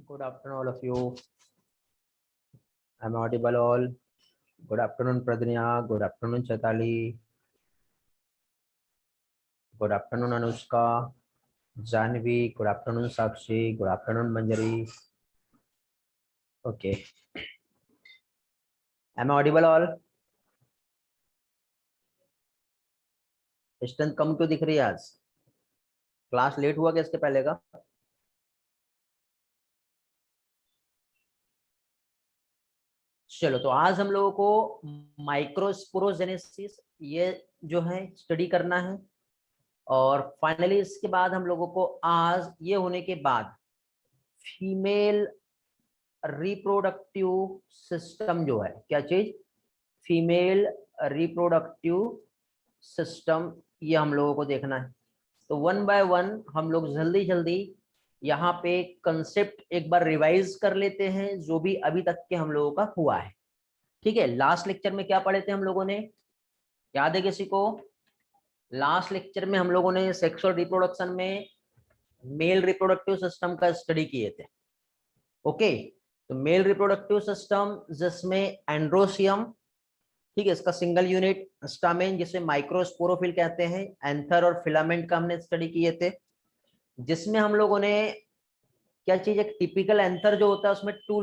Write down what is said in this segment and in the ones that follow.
Good afternoon, all of you. I'm audible all. Good afternoon, Pradnya. Good afternoon, Chaitali. Good afternoon, Anushka. Janvi. Good afternoon, Sakshi. Good afternoon, Manjari. Okay. Am I audible all? Strength कम क्यों दिख रही है आज? Class late हुआ क्या इसके पहले का? चलो, तो आज हम लोगों को माइक्रोस्पोरोजेनेसिस ये जो है स्टडी करना है, और फाइनली इसके बाद हम लोगों को आज ये होने के बाद फीमेल रिप्रोडक्टिव सिस्टम जो है, क्या चीज, फीमेल रिप्रोडक्टिव सिस्टम, ये हम लोगों को देखना है। तो वन बाय वन हम लोग जल्दी जल्दी यहाँ पे कंसेप्ट एक बार रिवाइज कर लेते हैं, जो भी अभी तक के हम लोगों का हुआ है। ठीक है, लास्ट लेक्चर में क्या पढ़े थे हम लोगों ने, याद है किसी को? लास्ट लेक्चर में हम लोगों ने सेक्सुअल रिप्रोडक्शन में मेल रिप्रोडक्टिव सिस्टम का स्टडी किए थे। ओके, तो मेल रिप्रोडक्टिव सिस्टम जिसमें एंड्रोसियम, ठीक है, इसका सिंगल यूनिट स्टामेन जिसे माइक्रोस्पोरोफिल कहते हैं, एंथर और फिलामेंट का हमने स्टडी किए थे, जिसमें हम लोगों ने क्या चीज, एक टिपिकल एंथर जो होता है उसमें 2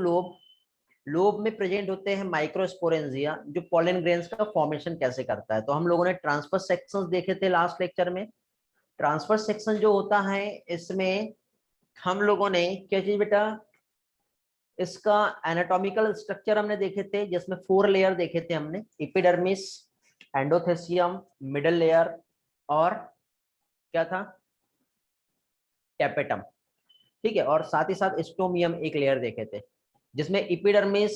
लोब में प्रेजेंट होते हैं माइक्रोस्पोरेंजिया, जो पॉलन ग्रेन्स का फॉर्मेशन कैसे करता है। तो हम लोगों ने ट्रांसफर सेक्शंस देखे थे लास्ट लेक्चर में। ट्रांसफर सेक्शन जो होता है, इसमें हम लोगों ने क्या चीज बेटा, इसका एनाटॉमिकल स्ट्रक्चर हमने देखे थे, जिसमें 4 लेयर देखे थे हमने, एपिडर्मिस, एंडोथेसियम, मिडल लेयर और क्या था, टेपेटम। ठीक है, और साथ ही साथ स्टोमियम एक लेयर देखे थे, जिसमें एपिडर्मिस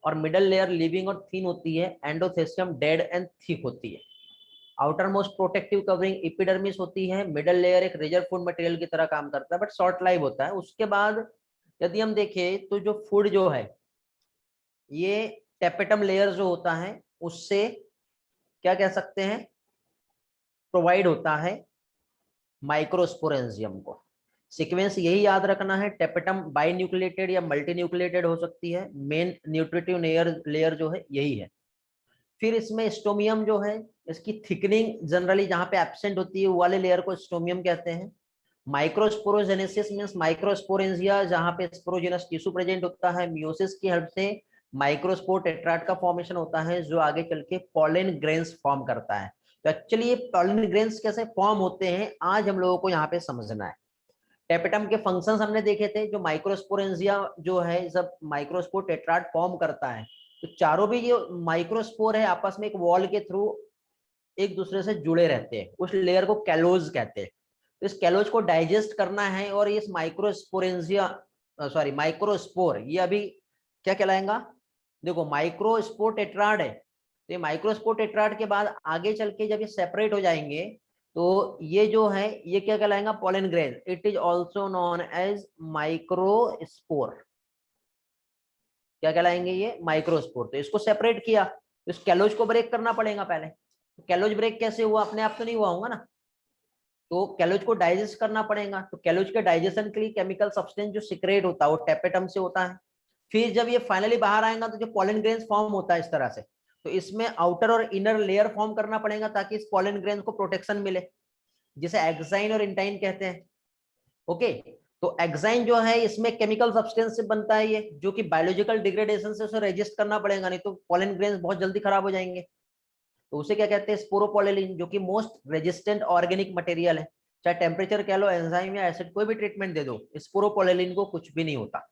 और मिडल लेयर लिविंग और थिन होती है, एंडोथेसियम डेड एंड थिक होती है। Outer most protective covering epidermis होती है, मिडल लेयर एक रिजर्व फूड मटेरियल की तरह काम करता है, बट शॉर्ट लाइफ होता है। उसके बाद यदि हम देखें तो जो फूड जो है, ये टेपेटम लेयर जो होता है उससे क्या कह सकते हैं, प्रोवाइड होता है माइक्रोस्पोरेंजियम को। सीक्वेंस यही याद रखना है, टेपेटम बाई न्यूक्लिएटेड या मल्टी न्यूक्लिएटेड हो सकती है, मेन न्यूट्रिटिव लेयर जो है यही है। फिर इसमें स्टोमियम जो है, इसकी थिकनिंग जनरली जहां पे एब्सेंट होती है वो वाले लेयर को स्टोमियम कहते हैं। माइक्रोस्पोरोजेनेसिस मींस माइक्रोस्पोरेंजिया, जहां पे स्पोरोजेनस टिश्यू प्रेजेंट होता है, मियोसिस की हेल्प से माइक्रोस्पोर टेट्राड का फॉर्मेशन होता है, जो आगे चल के पॉलन ग्रेन्स फॉर्म करता है। तो एक्चुअली ये पॉलन ग्रेन्स कैसे फॉर्म होते हैं आज हम लोगों को यहाँ पे समझना है। टेपेटम के फंक्शंस हमने देखे थे, जो माइक्रोस्पोरेंजिया जो है जब माइक्रोस्पोर टेट्राड फॉर्म करता है, तो चारों भी जो माइक्रोस्पोर है आपस में एक वॉल के थ्रू एक दूसरे से जुड़े रहते हैं, उस लेयर को कैलोज कहते हैं। तो इस कैलोज को डाइजेस्ट करना है, और इस माइक्रोस्पोरेंजिया सॉरी माइक्रोस्पोर, ये अभी क्या कहलाएगा, देखो माइक्रोस्पोर टेट्राड है, तो ये माइक्रोस्पोर टेट्राड के बाद आगे चल के जब ये सेपरेट हो जाएंगे, तो ये जो है ये क्या कहलाएगा, pollen grain. It is also known as microspore. क्या कहलाएंगे ये, माइक्रोस्पोर। तो इसको सेपरेट किया, तो इस कैलोज को ब्रेक करना पड़ेगा पहले। तो कैलोज ब्रेक कैसे हुआ, अपने आप तो नहीं हुआ होगा ना, तो कैलोज को डाइजेस्ट करना पड़ेगा। तो कैलोज के डाइजेशन के लिए केमिकल सब्सटेंस जो सिक्रेट होता है वो टेपेटम से होता है। फिर जब ये फाइनली बाहर आएगा तो जो पॉलन ग्रेन्स फॉर्म होता है इस तरह से, तो इसमें आउटर और इनर लेयर फॉर्म करना पड़ेगा ताकि इस पॉलन ग्रेन्स को प्रोटेक्शन मिले, जिसे एक्साइन और इंटाइन कहते हैं। ओके, तो एक्साइन जो है इसमें केमिकल सब्सटेंस से बनता है ये, जो कि बायोलॉजिकल डिग्रेडेशन से उसे रेजिस्ट करना पड़ेगा, नहीं तो पॉलन ग्रेन्स बहुत जल्दी खराब हो जाएंगे। तो उसे क्या कहते हैं, स्पोरोपोलेलिन, जो कि मोस्ट रेजिस्टेंट ऑर्गेनिक मटेरियल है। चाहे टेम्परेचर कह लो, एंजाइम या एसिड, कोई भी ट्रीटमेंट दे दो, स्पोरोपोलेलिन को कुछ भी नहीं होता।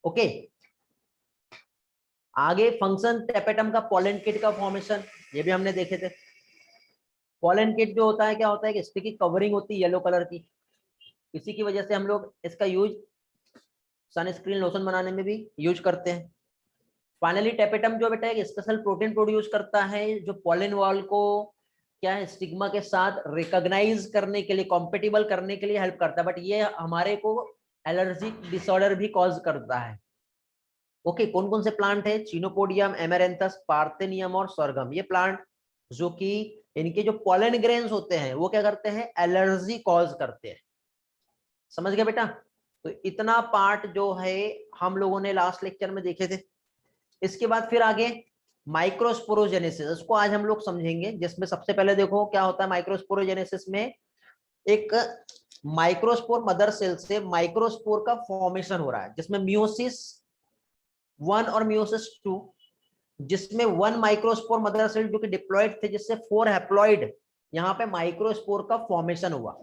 ओके, आगे फंक्शन टेपेटम का, पॉलन किट का फॉर्मेशन, ये भी हमने देखे थे। पॉलन किट जो होता है, क्या होता है कि स्टिकी कवरिंग होती है येलो कलर की, इसी की वजह से हम लोग इसका यूज सनस्क्रीन लोशन बनाने में भी यूज करते हैं। फाइनली टेपेटम जो बेटा एक स्पेशल प्रोटीन प्रोड्यूस करता है, जो पॉलन वॉल को क्या है, स्टिग्मा के साथ रिकॉग्नाइज करने के लिए, कॉम्पेटिबल करने के लिए हेल्प करता है, बट ये हमारे को एलर्जिक डिसऑर्डर भी कॉज करता है। ओके, कौन कौन से प्लांट है, चिनोपोडियम, एमेरेंथस, पार्थेनियम और सोरगम, ये प्लांट जो कि इनके जो पॉलन ग्रेन्स होते हैं वो क्या करते हैं, एलर्जी कॉज करते हैं। समझ गया बेटा? तो इतना पार्ट जो है हम लोगों ने लास्ट लेक्चर में देखे थे। इसके बाद फिर आगे माइक्रोस्पोरोजेनेसिस, उसको आज हम लोग समझेंगे, जिसमें सबसे पहले देखो क्या होता है माइक्रोस्पोरोजेनेसिस में। एक माइक्रोस्पोर मदर सेल से माइक्रोस्पोर का फॉर्मेशन हो रहा है, जिसमें मियोसिस 1 और मियोसिस 2, जिसमें 1 माइक्रोस्पोर मदर सेल जो कि डिप्लॉयड थे, जिससे 4 हैप्लॉइड यहाँ पे माइक्रोस्पोर का फॉर्मेशन हुआ।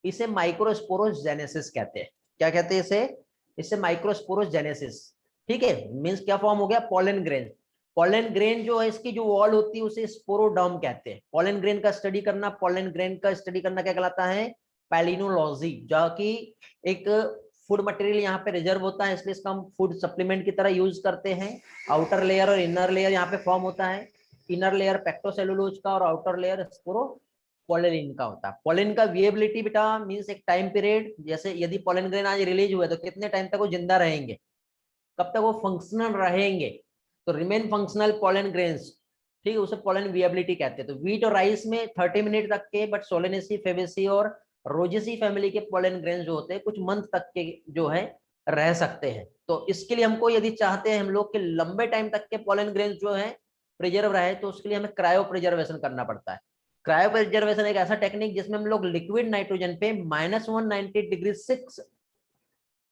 इसे माइक्रोस्पोरोजेनेसिस कहते हैं। क्या कहते हैं इसे? इसे माइक्रोस्पोरोजेनेसिस। ठीक है, मींस क्या फॉर्म हो गया? Pollen grain. पॉलन ग्रेन जो है इसकी जो वॉल होती है उसे स्पोरोडर्म कहते हैं। पॉलन ग्रेन का स्टडी करना, पॉलन ग्रेन का स्टडी करना क्या कहलाता है? पैलिनोलॉजी, जो कि एक फूड मटेरियल यहाँ पे रिजर्व होता है, इसलिए इसका हम फूड सप्लीमेंट की तरह यूज करते हैं। आउटर लेयर और इनर लेयर यहाँ पे फॉर्म होता है। इनर लेयर पेक्टोसेलुलोज का और आउटर लेयर स्पोरोपोलिन का होता है। पोलिन का विएबिलिटी बेटा मींस एक टाइम पीरियड, जैसे यदि पोलिन ग्रेन आज रिलीज हुए तो कितने टाइम तक वो जिंदा रहेंगे, कब तक वो फंक्शनल रहेंगे? तो रिमेन फंक्शनल पोलिन ग्रेन्स, ठीक है, उसे पोलिन विएबिलिटी कहते हैं। तो व्हीट और राइस में 30 मिनट तक के, बट सोलेनेसी, फेबेसी और रोजेसी फैमिली के पोलिन ग्रेन्स जो होते हैं कुछ मंथ तक के जो है रह सकते हैं। तो इसके लिए हमको यदि चाहते हैं हम लोग के लंबे टाइम तक के पोलिन ग्रेन्स जो है प्रिजर्व रहे, तो उसके लिए हमें क्रायो प्रिजर्वेशन करना पड़ता है। क्रायो प्रिजर्वेशन एक ऐसा टेक्निक जिसमें हम लोग लिक्विड नाइट्रोजन पे -190 डिग्री 6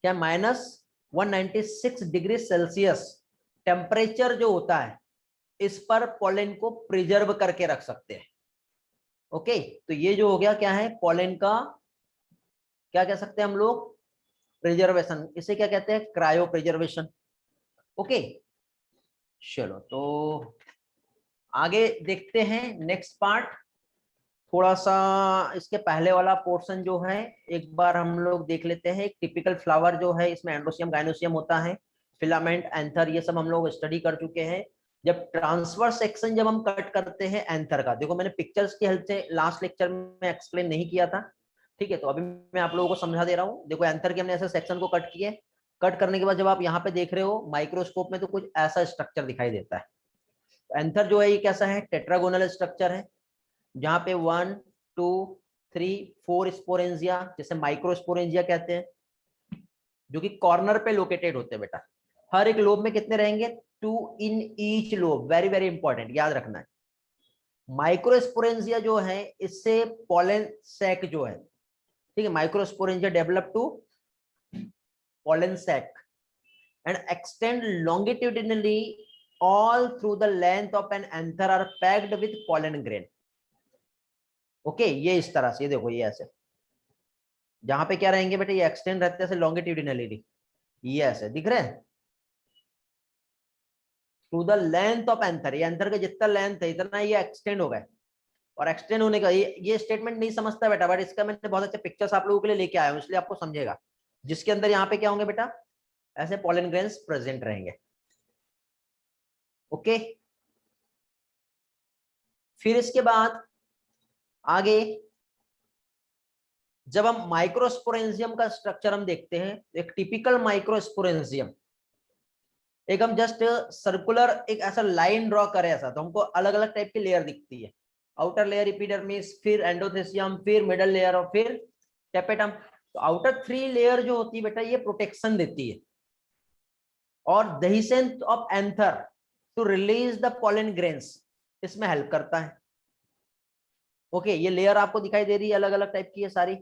क्या -196 डिग्री सेल्सियस टेम्परेचर जो होता है इस पर पोलेन को प्रिजर्व करके रख सकते हैं। ओके, तो ये जो हो गया क्या है? पोलेन का क्या कह सकते हैं हम लोग? प्रिजर्वेशन। इसे क्या कहते हैं? Cryo preservation. ओके, चलो तो आगे देखते हैं नेक्स्ट पार्ट। थोड़ा सा इसके पहले वाला पोर्शन जो है एक बार हम लोग देख लेते हैं। एक टिपिकल फ्लावर जो है, इसमें एंड्रोसियम गाइनोसियम होता है, फिलामेंट, एंथर, ये सब हम लोग स्टडी कर चुके हैं। जब ट्रांसवर्स सेक्शन जब हम कट करते हैं एंथर का, देखो मैंने पिक्चर्स की हेल्प से लास्ट लेक्चर में एक्सप्लेन नहीं किया था, ठीक है, तो अभी मैं आप लोगों को समझा दे रहा हूँ। देखो एंथर के हमने ऐसे सेक्शन को कट किए, कट करने के बाद जब आप यहाँ पे देख रहे हो माइक्रोस्कोप में तो कुछ ऐसा स्ट्रक्चर दिखाई देता है। एंथर जो है ये कैसा है? टेट्रागोनल स्ट्रक्चर है, जहां पे 1 2 3 4 स्पोरेंजिया, जैसे माइक्रोस्पोरेंजिया कहते हैं, जो कि कॉर्नर पे लोकेटेड होते हैं बेटा। हर एक लोब में कितने रहेंगे? 2 in each lobe, very very important, याद रखना है। माइक्रोस्पोरेंजिया जो है इससे पोलन सैक जो है, ठीक है, microsporangia develop to pollen sac and extend longitudinally all through the length of an anther are packed with pollen grain. Okay, ये इस तरह से, ये देखो ये ऐसे, जहां पे क्या रहेंगे बेटे? ये एक्सटेंड रहते हैं लॉन्गिट्यूडिनली, ये ऐसे दिख रहे हैं to the length of anther. ये एंथर का जितना लेंथ है इतना ये एक्सटेंड हो गए। और एक्सटेंड होने का ये स्टेटमेंट नहीं समझता बेटा, बट इसका मैंने बहुत अच्छे पिक्चर्स आप लोगों के लिए लेके आया हूं, इसलिए आपको समझेगा। जिसके अंदर यहाँ पे क्या होंगे बेटा? ऐसे पोलन ग्रेन्स प्रेजेंट रहेंगे। ओके, फिर इसके बाद आगे जब हम माइक्रोस्पोरेंजियम का स्ट्रक्चर हम देखते हैं, एक टिपिकल माइक्रोस्पोरेंजियम, एक हम जस्ट सर्कुलर एक ऐसा लाइन ड्रॉ करें ऐसा, तो हमको अलग अलग टाइप की लेयर दिखती है। आउटर लेयर एपिडर्मिस, फिर एंडोथेसियम, फिर मिडल लेयर और फिर टेपेटम। तो आउटर 3 लेयर जो होती है बेटा ये प्रोटेक्शन देती है, और dehiscence of anther to release the pollen grains इसमें हेल्प करता है। ओके, ये लेयर आपको दिखाई दे रही है अलग अलग टाइप की है सारी,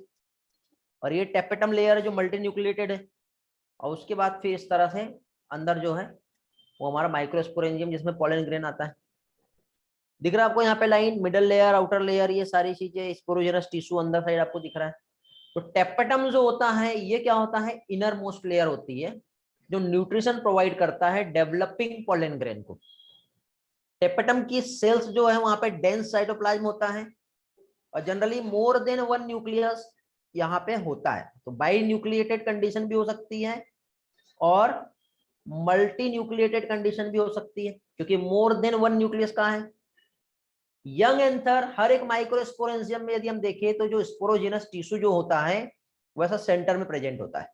और ये टेपेटम लेयर जो मल्टी न्यूक्लिएटेड है। और उसके बाद फिर इस तरह से अंदर जो है वो हमारा माइक्रोस्पोरेंजियम जिसमें पोलन ग्रेन आता है। दिख रहा है आपको यहाँ पे line, middle layer, outer layer, ये सारी चीजें, स्पोरोजेनस टिश्यू अंदर साइड आपको दिख रहा है। तो टेपेटम जो होता है ये क्या होता है? इनर मोस्ट लेयर होती है जो न्यूट्रिशन प्रोवाइड करता है डेवलपिंग पोलन ग्रेन को। टेपेटम की सेल्स जो है वहां पे डेंस साइटोप्लाज्म होता है, और जनरली मोर देन 1 न्यूक्लियस यहाँ पे होता है। तो बाई न्यूक्लिएटेड कंडीशन भी हो सकती है और मल्टी न्यूक्लिएटेड कंडीशन भी हो सकती है, क्योंकि मोर देन 1 न्यूक्लियस कहाँ है? यंग एंथर, हर एक माइक्रोस्पोरेंजियम में यदि हम देखें तो जो स्पोरोजेनस टिश्यू जो होता है वैसा सेंटर में प्रेजेंट होता है।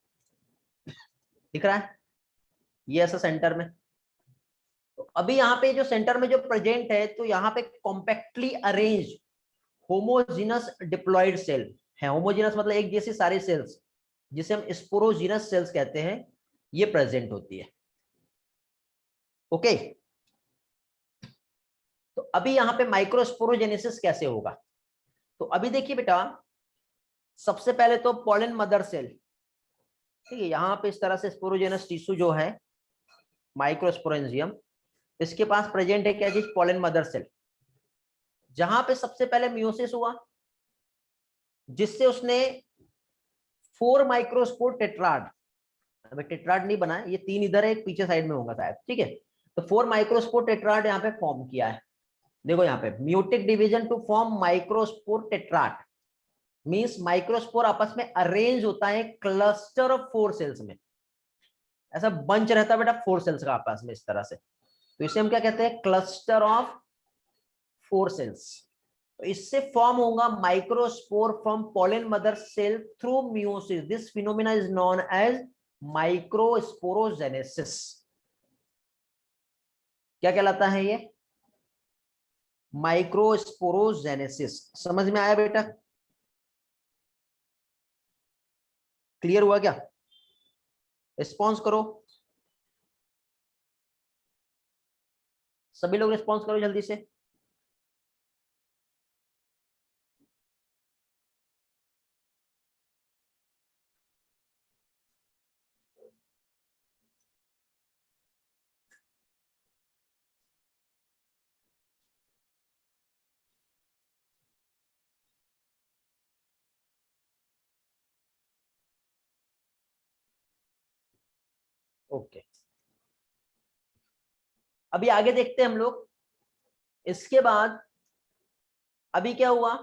दिख रहा है ये ऐसा सेंटर में। तो अभी यहाँ पे जो सेंटर में जो प्रेजेंट है, तो यहाँ पे compactly arrange homogeneous diploid cell है। होमोजीनस मतलब एक जैसी सारी सेल्स, जिसे हम स्पोरोजीनस सेल्स कहते हैं, ये प्रेजेंट होती है। ओके, तो अभी यहां पे माइक्रोस्पोरोजेनेसिस कैसे होगा? तो अभी देखिए बेटा, सबसे पहले तो पॉलन मदर सेल, ठीक है, यहाँ पे इस तरह से स्पोरोजेनस टिश्यू जो है माइक्रोस्पोरेंजियम, इसके पास प्रेजेंट है क्या चीज? पॉलन मदर सेल, जहां पे सबसे पहले मियोसिस हुआ, जिससे उसने 4 माइक्रोस्पोर टेट्राड, अभी टेट्राड नहीं बना है, ये 3 इधर है, एक पीछे साइड में होगा शायद, ठीक है, तो 4 माइक्रोस्पोर टेट्राड यहाँ पे फॉर्म किया है। देखो यहाँ पे meiotic division to form microspore tetrad means microspore आपस में अरेंज होता है क्लस्टर ऑफ 4 सेल्स में, ऐसा बंच रहता है बेटा 4 सेल्स का आपस में इस तरह से, तो इसे हम क्या कहते हैं? Cluster of 4 cells. तो इससे फॉर्म होगा microspore from pollen mother cell through meiosis, this phenomena is known as microsporogenesis. क्या कहलाता है ये? माइक्रोस्पोरोजेनेसिस। समझ में आया बेटा? क्लियर हुआ क्या? रिस्पॉन्स करो, सभी लोग रिस्पॉन्स करो जल्दी से। ओके, अभी आगे देखते हैं हम लोग। इसके बाद अभी क्या हुआ?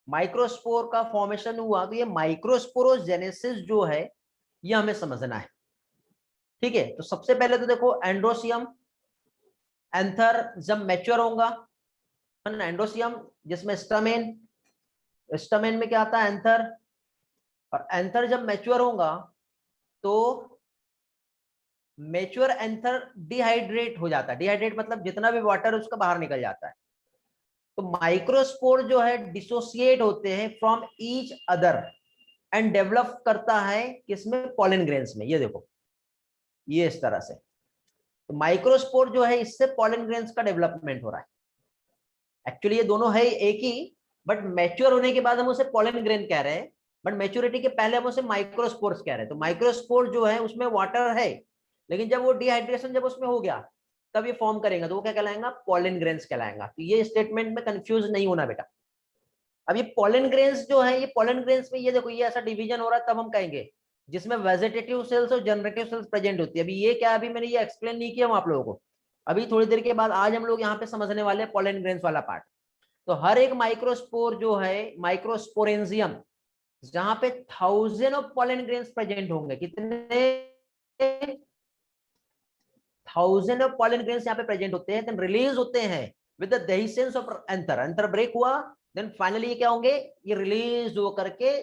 माइक्रोस्पोर का फॉर्मेशन हुआ, तो ये माइक्रोस्पोरोजेनेसिस जो है ये हमें समझना है, ठीक है। तो सबसे पहले तो देखो एंड्रोसियम, एंथर जब मैच्योर होगा, है ना, एंड्रोसियम जिसमें स्टमेन, स्टमेन में क्या आता है? एंथर, और एंथर जब मैच्योर होगा तो मैच्योर एंथर डिहाइड्रेट हो जाता है, डिहाइड्रेट मतलब जितना भी वाटर उसका बाहर निकल जाता है। तो माइक्रोस्पोर जो है डिसोसिएट होते हैं from each other and develop करता है किसमें? पॉलन ग्रेन्स में। ये देखो, ये इस तरह से, तो माइक्रोस्पोर जो है इससे पॉलन ग्रेन्स का डेवलपमेंट हो रहा है। एक्चुअली ये दोनों है एक ही, बट मैच्योर होने के बाद हम उसे पॉलन ग्रेन कह रहे हैं, बट मैच्योरिटी के पहले हम उसे माइक्रोस्पोर्स कह रहे हैं। तो माइक्रोस्पोर जो है उसमें वाटर है, लेकिन जब वो डिहाइड्रेशन जब उसमें हो गया तब ये फॉर्म करेगा, तो वो क्या कहलाएगा? पॉलन ग्रेन्स कहलाएगा। तो ये स्टेटमेंट में कंफ्यूज नहीं होना बेटा। अब ये पॉलन ग्रेन्स जो है, ये पॉलन ग्रेन्स में ये देखो, ये ऐसा डिवीजन हो रहा है, तब हम कहेंगे जिसमें वेजिटेटिव सेल्स और जनरेटिव सेल्स प्रेजेंट होती है। अभी ये क्या, अभी मैंने ये एक्सप्लेन नहीं किया हम आप लोगों को, अभी थोड़ी देर के बाद आज हम लोग यहाँ पे समझने वाले हैं पॉलन ग्रेन्स वाला पार्ट। तो हर एक माइक्रोस्पोर जो है माइक्रोस्पोरेंजियम, जहां पे 1000 ऑफ पॉलन ग्रेन्स प्रेजेंट होंगे, कितने? 1000 ऑफ पॉलन ग्रेन्स यहाँ पे प्रेजेंट होते हैं, देन रिलीज होते हैं with the dehiscence of anther, anther break हुआ, देन फाइनली ये क्या होंगे? ये रिलीज हो करके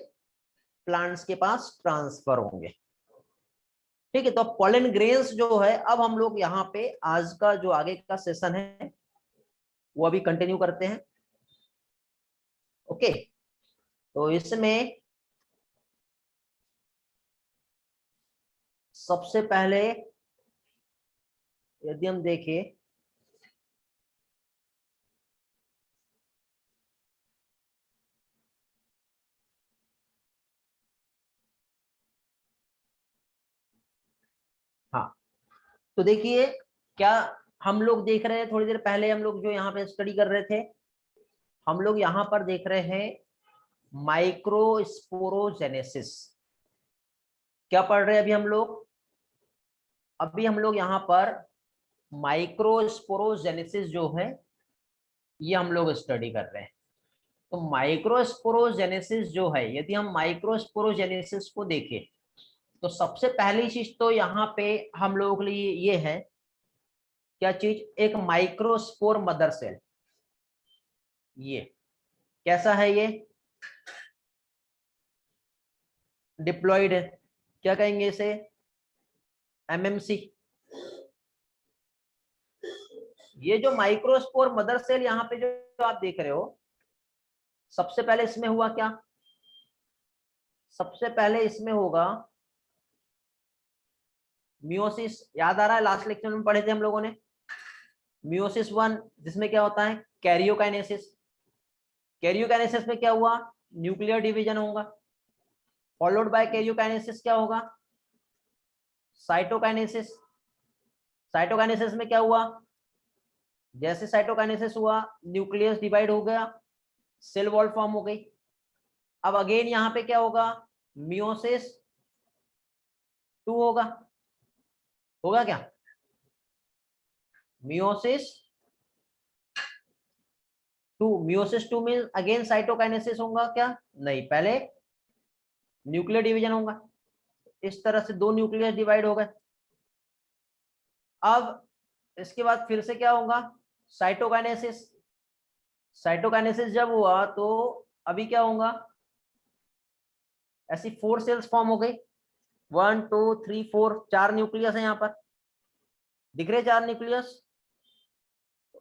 प्लांट्स के पास ट्रांसफर होंगे, ठीक है। तो पॉलन ग्रेन्स जो है, अब हम लोग यहाँ पे आज का जो आगे का सेशन है वो अभी कंटिन्यू करते हैं। ओके, तो इसमें सबसे पहले यदि हम देखें, हाँ, तो देखिए क्या हम लोग देख रहे हैं, थोड़ी देर पहले हम लोग जो यहाँ पे स्टडी कर रहे थे, हम लोग यहाँ पर देख रहे हैं माइक्रोस्पोरोजेनेसिस। क्या पढ़ रहे हैं अभी हम लोग? अभी हम लोग यहाँ पर माइक्रोस्पोरोजेनेसिस जो है ये हम लोग स्टडी कर रहे हैं। तो माइक्रोस्पोरोजेनेसिस जो है, यदि हम माइक्रोस्पोरोजेनेसिस को देखें तो सबसे पहली चीज तो यहाँ पे हम लोगों के लिए ये है, क्या चीज? एक माइक्रोस्पोर मदर सेल। ये कैसा है? ये डिप्लॉइड है, क्या कहेंगे इसे? एमएमसी। ये जो माइक्रोस्पोर मदर सेल यहाँ पे जो आप देख रहे हो, सबसे पहले इसमें हुआ क्या? सबसे पहले इसमें होगा मियोसिस, याद आ रहा है लास्ट लेक्चर में पढ़े थे हम लोगों ने, मियोसिस 1, जिसमें क्या होता है कैरियोकाइनेसिस। कैरियोकाइनेसिस में क्या हुआ, न्यूक्लियर डिवीजन होगा, फॉलोड बाय कैरियोकाइनेसिस क्या होगा, साइटोकाइनेसिस। साइटोकाइनेसिस में क्या हुआ, जैसे साइटोकाइनेसिस हुआ न्यूक्लियस डिवाइड हो गया, सेल वॉल फॉर्म हो गई। अब अगेन यहां पे क्या होगा, मियोसिस 2 होगा क्या, मियोसिस 2, मियोसिस 2 में अगेन साइटोकाइनेसिस होगा क्या, नहीं, पहले न्यूक्लियर डिवीजन होगा। इस तरह से 2 न्यूक्लियस डिवाइड हो गए। अब इसके बाद फिर से क्या होगा, साइटोकाइनेसिस। साइटोकाइनेसिस जब हुआ तो अभी क्या होगा, ऐसी 4 सेल्स फॉर्म हो गई, 1 2 3 4, 4 न्यूक्लियस है यहाँ पर, दिख रहे 4 न्यूक्लियस।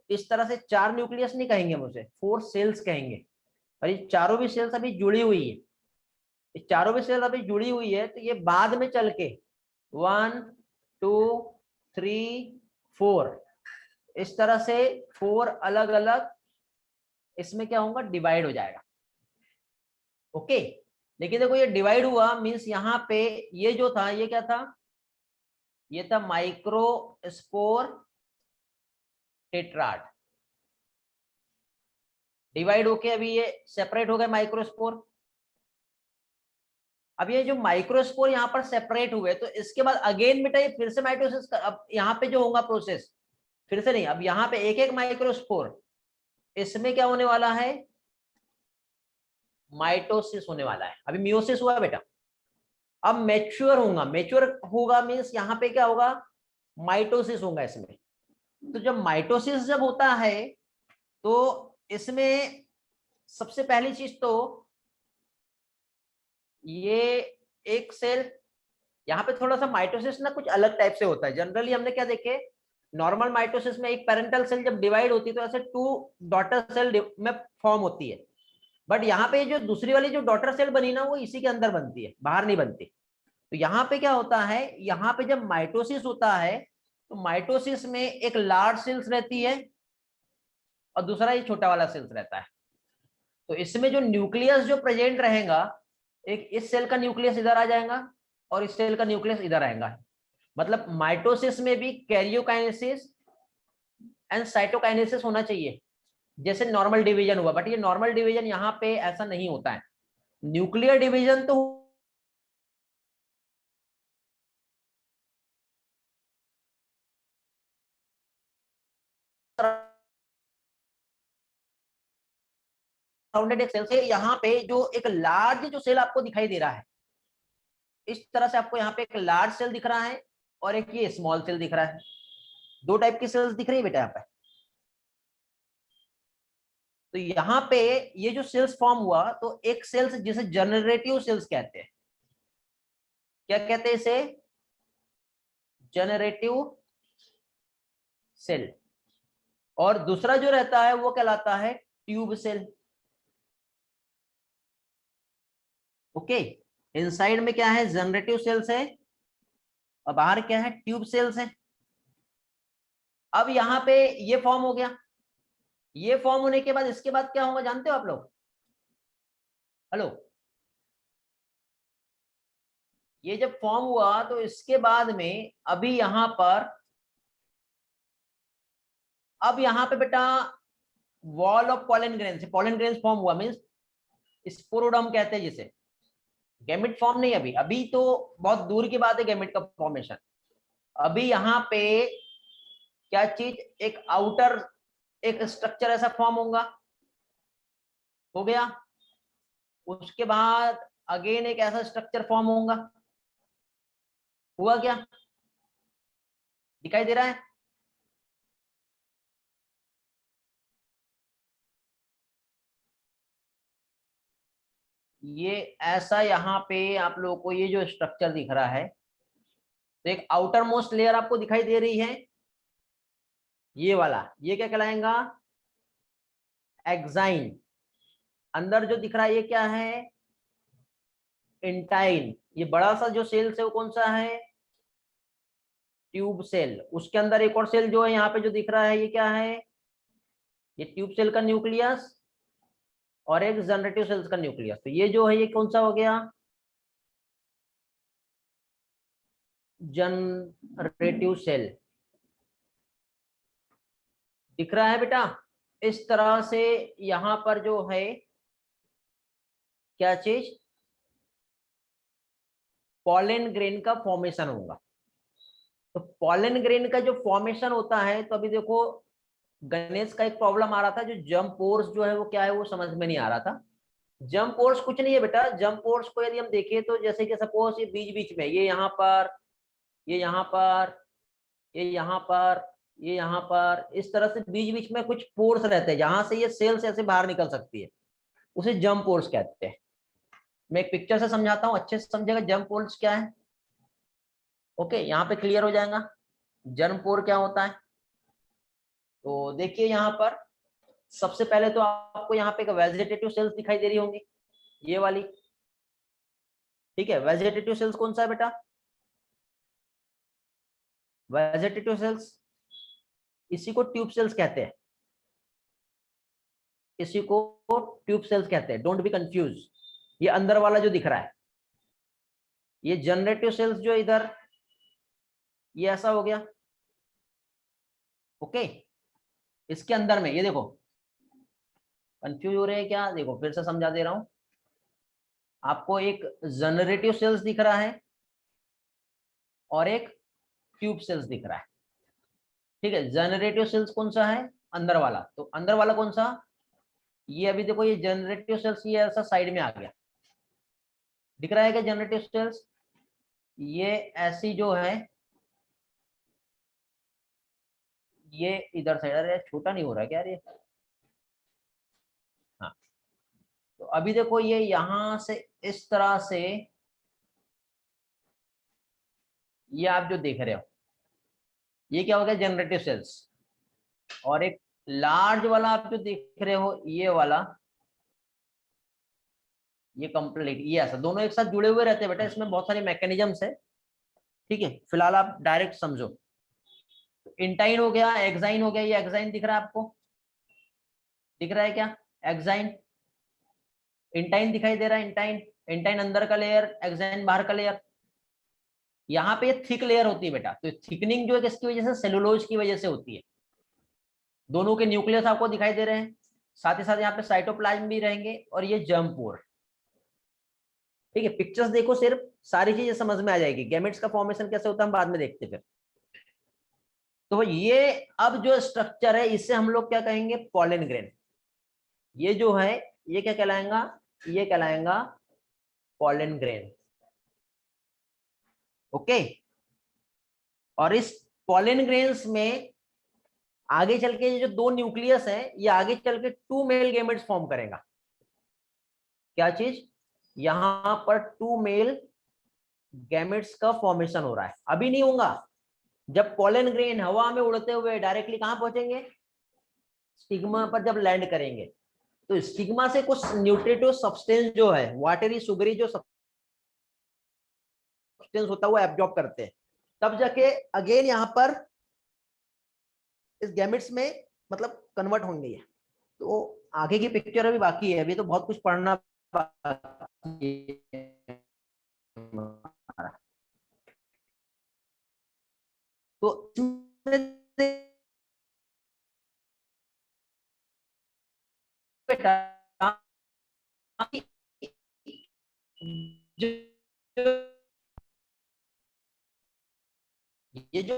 इस तरह से 4 न्यूक्लियस नहीं कहेंगे हम उसे, 4 सेल्स कहेंगे। और ये चारों भी सेल्स अभी जुड़ी हुई है, ये चारों भी सेल्स अभी जुड़ी हुई है, तो ये बाद में चल के 1 2 3 4 इस तरह से 4 अलग अलग इसमें क्या होगा, डिवाइड हो जाएगा। ओके, लेकिन देखो ये डिवाइड हुआ मींस यहाँ पे ये जो था ये क्या था, ये था माइक्रोस्पोर टेट्राड। डिवाइड होके अभी ये सेपरेट हो गए माइक्रोस्पोर। अब ये जो माइक्रोस्पोर यहाँ पर सेपरेट हुए तो इसके बाद अगेन बेटा ये फिर से माइटोसिस अब यहाँ पे जो होगा प्रोसेस, फिर से नहीं, अब यहाँ पे एक एक माइक्रोस्पोर, इसमें क्या होने वाला है, माइटोसिस होने वाला है। अभी मियोसिस हुआ बेटा, अब मैच्योर होगा, मैच्योर होगा मीन्स यहाँ पे क्या होगा, माइटोसिस होगा इसमें। तो जब माइटोसिस जब होता है तो इसमें सबसे पहली चीज तो ये एक सेल, यहाँ पे थोड़ा सा माइटोसिस ना कुछ अलग टाइप से होता है। जनरली हमने क्या देखे, नॉर्मल माइटोसिस में एक पेरेंटल सेल जब डिवाइड होती है तो ऐसे 2 डॉटर सेल में फॉर्म होती है। बट यहाँ पे जो दूसरी वाली जो डॉटर सेल बनी ना वो इसी के अंदर बनती है, बाहर नहीं बनती। तो यहाँ पे क्या होता है, यहाँ पे जब माइटोसिस होता है तो माइटोसिस में एक लार्ज सेल्स रहती है और दूसरा ये छोटा वाला सेल्स रहता है। तो इसमें जो न्यूक्लियस जो प्रेजेंट रहेगा, एक इस सेल का न्यूक्लियस इधर आ जाएगा और इस सेल का न्यूक्लियस इधर आएगा। मतलब माइटोसिस में भी कैरियोकाइनेसिस एंड साइटोकाइनेसिस होना चाहिए जैसे नॉर्मल डिवीजन हुआ, बट ये नॉर्मल डिवीजन यहाँ पे ऐसा नहीं होता है। न्यूक्लियर डिवीजन तो सराउंडेड एक सेल से, यहाँ पे जो एक लार्ज जो सेल आपको दिखाई दे रहा है, इस तरह से आपको यहाँ पे एक लार्ज सेल दिख रहा है और एक ये स्मॉल सेल दिख रहा है। 2 टाइप की सेल्स दिख रही है बेटा यहाँ पे। तो यहाँ पे ये जो सेल्स फॉर्म हुआ तो एक सेल्स जिसे जनरेटिव सेल्स कहते हैं, क्या कहते हैं इसे, जनरेटिव सेल। और दूसरा जो रहता है वो कहलाता है ट्यूब सेल। ओके, इनसाइड में क्या है, जनरेटिव सेल्स है और बाहर क्या है, ट्यूब सेल्स है। अब यहाँ पे ये फॉर्म हो गया, ये फॉर्म होने के बाद इसके बाद क्या होगा जानते हो आप लोग, हेलो, ये जब फॉर्म हुआ तो इसके बाद में अभी यहां पर, अब यहाँ पे बेटा वॉल ऑफ पॉलन ग्रेन से पॉलन ग्रेन फॉर्म हुआ, मींस स्पोरोडम कहते हैं जिसे। गैमेट फॉर्म नहीं अभी, अभी तो बहुत दूर की बात है गैमेट का फॉर्मेशन। अभी यहाँ पे क्या चीज, एक आउटर एक स्ट्रक्चर ऐसा फॉर्म होगा, हो गया। उसके बाद अगेन एक ऐसा स्ट्रक्चर फॉर्म होगा, हुआ क्या, दिखाई दे रहा है। ये ऐसा यहाँ पे आप लोगों को ये जो स्ट्रक्चर दिख रहा है, तो एक आउटर मोस्ट लेयर आपको दिखाई दे रही है, ये वाला, ये क्या कहलाएगा, एक्साइन। अंदर जो दिख रहा है ये क्या है, इंटाइन, ये बड़ा सा जो सेल्स है वो कौन सा है, ट्यूब सेल। उसके अंदर एक और सेल जो है यहाँ पे जो दिख रहा है ये क्या है, ये ट्यूब सेल का न्यूक्लियस और एक जनरेटिव सेल्स का न्यूक्लियस। तो ये जो है ये कौन सा हो गया, जनरेटिव सेल। दिख रहा है बेटा, इस तरह से यहां पर जो है क्या चीज, पॉलन ग्रेन का फॉर्मेशन होगा। तो पॉलन ग्रेन का जो फॉर्मेशन होता है, तो अभी देखो गणेश का एक प्रॉब्लम आ रहा था, जो जंप फोर्स जो है वो क्या है वो समझ में नहीं आ रहा था। जंप फोर्स कुछ नहीं है बेटा, जंप फोर्स को यदि हम देखें तो जैसे कि सपोज ये बीच बीच में, ये यहाँ पर, ये यहाँ पर, ये यहाँ पर, ये यहाँ पर, इस तरह से बीच बीच में कुछ फोर्स रहते हैं जहां से ये सेल्स ऐसे बाहर निकल सकती है, उसे जंप फोर्स कहते हैं। मैं एक पिक्चर से समझाता हूँ, अच्छे से समझेगा जंप फोर्स क्या है। ओके, यहाँ पे क्लियर हो जाएगा जंप फोर्स क्या होता है। तो देखिए यहाँ पर सबसे पहले तो आपको यहाँ पे एक वेजिटेटिव सेल्स दिखाई दे रही होंगी, ये वाली। ठीक है, वेजिटेटिव सेल्स कौन सा है बेटा, वेजिटेटिव सेल्स, इसी को ट्यूब सेल्स कहते हैं, इसी को ट्यूब सेल्स कहते हैं, डोंट बी कंफ्यूज। ये अंदर वाला जो दिख रहा है, ये जनरेटिव सेल्स जो इधर, ये ऐसा हो गया। ओके, इसके अंदर में ये देखो, कंफ्यूज हो रहे हैं क्या, देखो फिर से समझा दे रहा हूं आपको। एक जनरेटिव सेल्स दिख रहा है और एक ट्यूब सेल्स दिख रहा है। ठीक है, जनरेटिव सेल्स कौन सा है, अंदर वाला। तो अंदर वाला कौन सा, ये अभी देखो ये जनरेटिव सेल्स, ये ऐसा साइड में आ गया, दिख रहा है क्या जनरेटिव सेल्स, ये ऐसी जो है, ये इधर साइड, अरे छोटा नहीं हो रहा क्या ये, हाँ। तो अभी देखो ये यहां से इस तरह से, ये आप जो देख रहे हो ये क्या हो गया, जनरेटिव सेल्स। और एक लार्ज वाला आप जो देख रहे हो ये वाला, ये कंप्लीट, ये ऐसा दोनों एक साथ जुड़े हुए रहते हैं बेटा, इसमें बहुत सारी मैकेनिज्म्स है। ठीक है, फिलहाल आप डायरेक्ट समझो। इंटाइन हो गया, एक्साइन हो गया, ये एक्साइन दिख रहा है आपको, दिख रहा है क्या, एक्साइन, इंटाइन दिखाई दे रहा है, इंटाइन, इंटाइन अंदर का लेयर, एक्साइन बाहर का लेयर। यहाँ पे थिक लेयर होती है बेटा, तो थिकनिंग जो है किसकी वजह से, सेलुलोज की वजह से होती है। दोनों के न्यूक्लियस आपको दिखाई दे रहे हैं, साथ ही साथ यहाँ पे साइटोप्लाज्म भी रहेंगे और ये जर्म पोर। ठीक है, पिक्चर्स देखो सिर्फ, सारी चीजें समझ में आ जाएगी। गैमेट्स का फॉर्मेशन कैसे होता है हम बाद में देखते फिर। तो ये अब जो स्ट्रक्चर है इसे हम लोग क्या कहेंगे, पॉलन ग्रेन। ये जो है ये क्या कहलाएगा, ये कहलाएगा पॉलन ग्रेन। ओके, और इस पॉलन ग्रेन्स में आगे चल के ये जो दो न्यूक्लियस है, ये आगे चल के टू मेल गैमेट्स फॉर्म करेगा। क्या चीज, यहां पर टू मेल गैमेट्स का फॉर्मेशन हो रहा है, अभी नहीं होगा। जब पॉलन ग्रेन हवा में उड़ते हुए डायरेक्टली कहां पहुंचेंगे, स्टिग्मा पर जब लैंड करेंगे, तो स्टिग्मा से कुछ न्यूट्रिटिव सब्सटेंस जो है, वाटरी सुगरी जो सब्सटेंस होता है वो एब्जॉर्ब करते हैं, तब जाके अगेन यहाँ पर इस गैमेट्स में मतलब कन्वर्ट होंगे ये। तो आगे की पिक्चर अभी बाकी है, अभी तो बहुत कुछ पढ़ना बाकी है। तो बेटा जो ये जो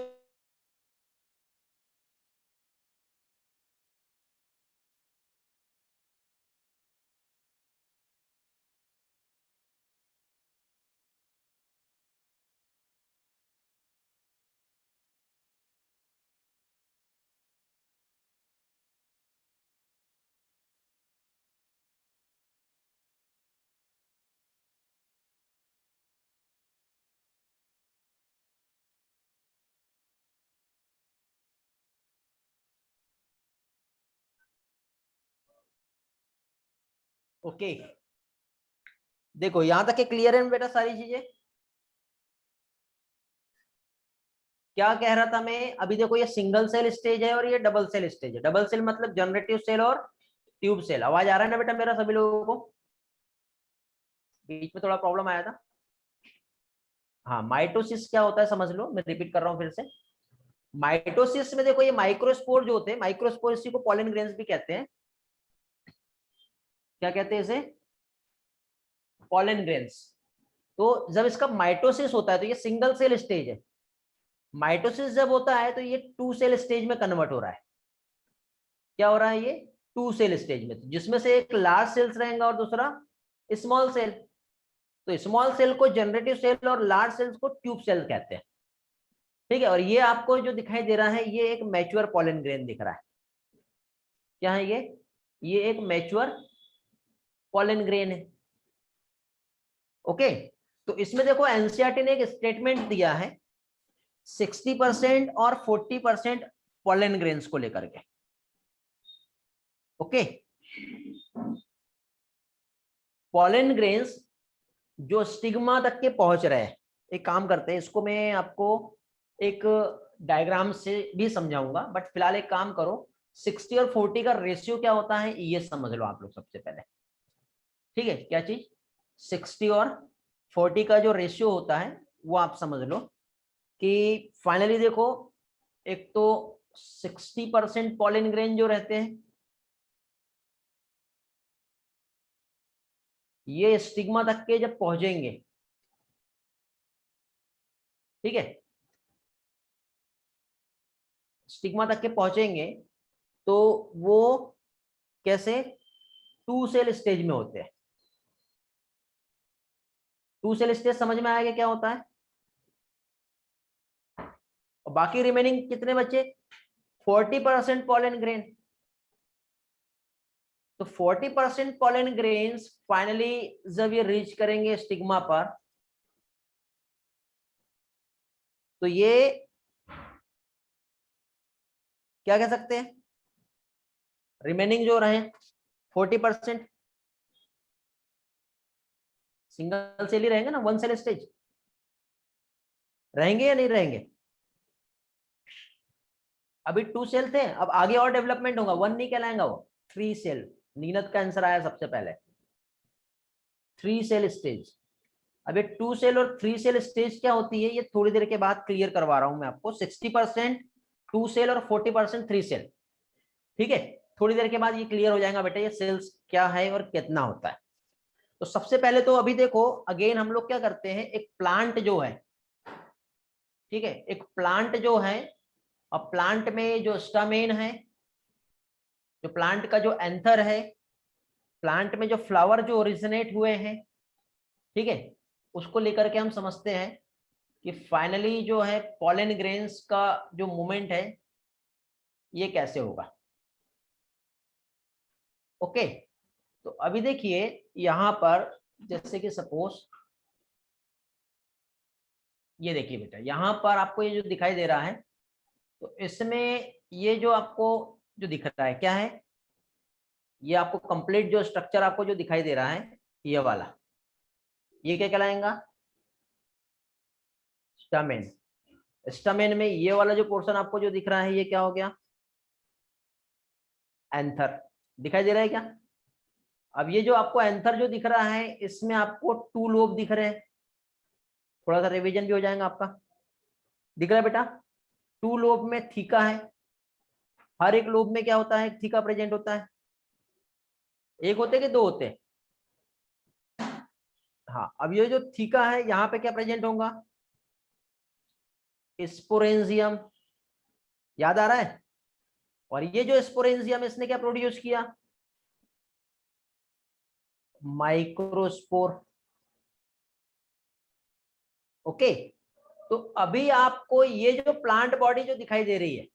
ओके, देखो यहां तक के क्लियर है बेटा सारी चीजें? क्या कह रहा था मैं अभी? देखो ये सिंगल सेल स्टेज है और ये डबल सेल स्टेज है। डबल सेल मतलब जनरेटिव सेल और ट्यूब सेल। आवाज आ रहा है ना बेटा मेरा सभी लोगों को? बीच में थोड़ा प्रॉब्लम आया था। हाँ, माइटोसिस क्या होता है समझ लो, मैं रिपीट कर रहा हूँ फिर से। माइटोसिस में देखो ये माइक्रोस्पोर जो होते हैं, माइक्रोस्पोर इसी को पॉलन ग्रेन्स भी कहते हैं। क्या कहते हैं इसे? Pollen grains. तो जब इसका माइटोसिस होता है तो ये सिंगल सेल स्टेज है। माइटोसिस जब होता है तो ये टू सेल स्टेज में कन्वर्ट हो रहा है। क्या हो रहा है? ये टू सेल स्टेज में, जिसमें से एक लार्ज सेल्स रहेगा और दूसरा स्मॉल सेल। तो स्मॉल सेल को जनरेटिव सेल और लार्ज सेल्स को ट्यूब सेल कहते हैं। ठीक है, और ये आपको जो दिखाई दे रहा है ये एक मैच्योर पॉलन ग्रेन दिख रहा है। क्या है ये एक मैच्योर पॉलन ग्रेन है। ओके, तो इसमें देखो एनसीईआरटी ने एक स्टेटमेंट दिया है 60% और 40% पॉलन ग्रेन्स को लेकर के। ओके, पॉलन ग्रेन्स जो स्टिग्मा तक के पहुंच रहे हैं, एक काम करते हैं, इसको मैं आपको एक डायग्राम से भी समझाऊंगा, बट फिलहाल एक काम करो, 60 और 40 का रेशियो क्या होता है ये समझ लो आप लोग सबसे पहले। ठीक है, क्या चीज? 60 और 40 का जो रेशियो होता है वो आप समझ लो कि फाइनली देखो, एक तो 60% पॉलन ग्रेन जो रहते हैं ये स्टिग्मा तक के जब पहुंचेंगे, ठीक है, स्टिग्मा तक के पहुंचेंगे तो वो कैसे? टू सेल स्टेज में होते हैं। टू सेल स्टेज समझ में आएगा क्या होता है? और बाकी रिमेनिंग कितने बचे? 40% पॉलन ग्रेन। तो 40% पॉलन ग्रेन्स फाइनली जब ये रीच करेंगे स्टिग्मा पर, तो ये क्या कह सकते हैं? रिमेनिंग जो रहे 40% सिंगल सेल ही रहेंगे ना, वन सेल स्टेज रहेंगे या नहीं रहेंगे? अभी टू सेल थे, अब आगे और डेवलपमेंट होगा, वन नहीं कहलाएगा वो, थ्री सेल। नीनत का आंसर आया सबसे पहले, थ्री सेल स्टेज। अब ये टू सेल और थ्री सेल स्टेज क्या होती है ये थोड़ी देर के बाद क्लियर करवा रहा हूं मैं आपको। 60% टू सेल और 40% थ्री सेल। ठीक है, थोड़ी देर के बाद ये क्लियर हो जाएगा बेटा ये सेल्स क्या है और कितना होता है। तो सबसे पहले तो अभी देखो अगेन हम लोग क्या करते हैं, एक प्लांट जो है, ठीक है, एक प्लांट जो है, और प्लांट में जो स्टामेन है, जो प्लांट का जो एंथर है, प्लांट में जो फ्लावर जो ओरिजिनेट हुए हैं, ठीक है, उसको लेकर के हम समझते हैं कि फाइनली जो है पॉलन ग्रेन्स का जो मूवमेंट है ये कैसे होगा। ओके, तो अभी देखिए यहां पर जैसे कि सपोज ये देखिए बेटा, यहां पर आपको ये जो दिखाई दे रहा है, तो इसमें ये जो आपको जो दिख रहा है क्या है, ये आपको कंप्लीट जो स्ट्रक्चर आपको जो दिखाई दे रहा है ये वाला, ये क्या कहलाएगा? स्टामेन। स्टामेन में ये वाला जो पोर्शन आपको जो दिख रहा है ये क्या हो गया? एंथर। दिखाई दे रहा है क्या? अब ये जो आपको एंथर जो दिख रहा है इसमें आपको टू लोब दिख रहे हैं। थोड़ा सा रिवीजन भी हो जाएगा आपका। दिख रहा है बेटा? टू लोब में थीका है। हर एक लोब में क्या होता है? थीका प्रेजेंट होता है। एक होते कि दो होते? हाँ, अब ये जो थीका है यहाँ पे क्या प्रेजेंट होगा? स्पोरेंजियम। याद आ रहा है? और ये जो स्पोरेंजियम इसने क्या प्रोड्यूस किया? माइक्रोस्पोर। ओके, तो अभी आपको ये जो प्लांट बॉडी जो दिखाई दे रही है,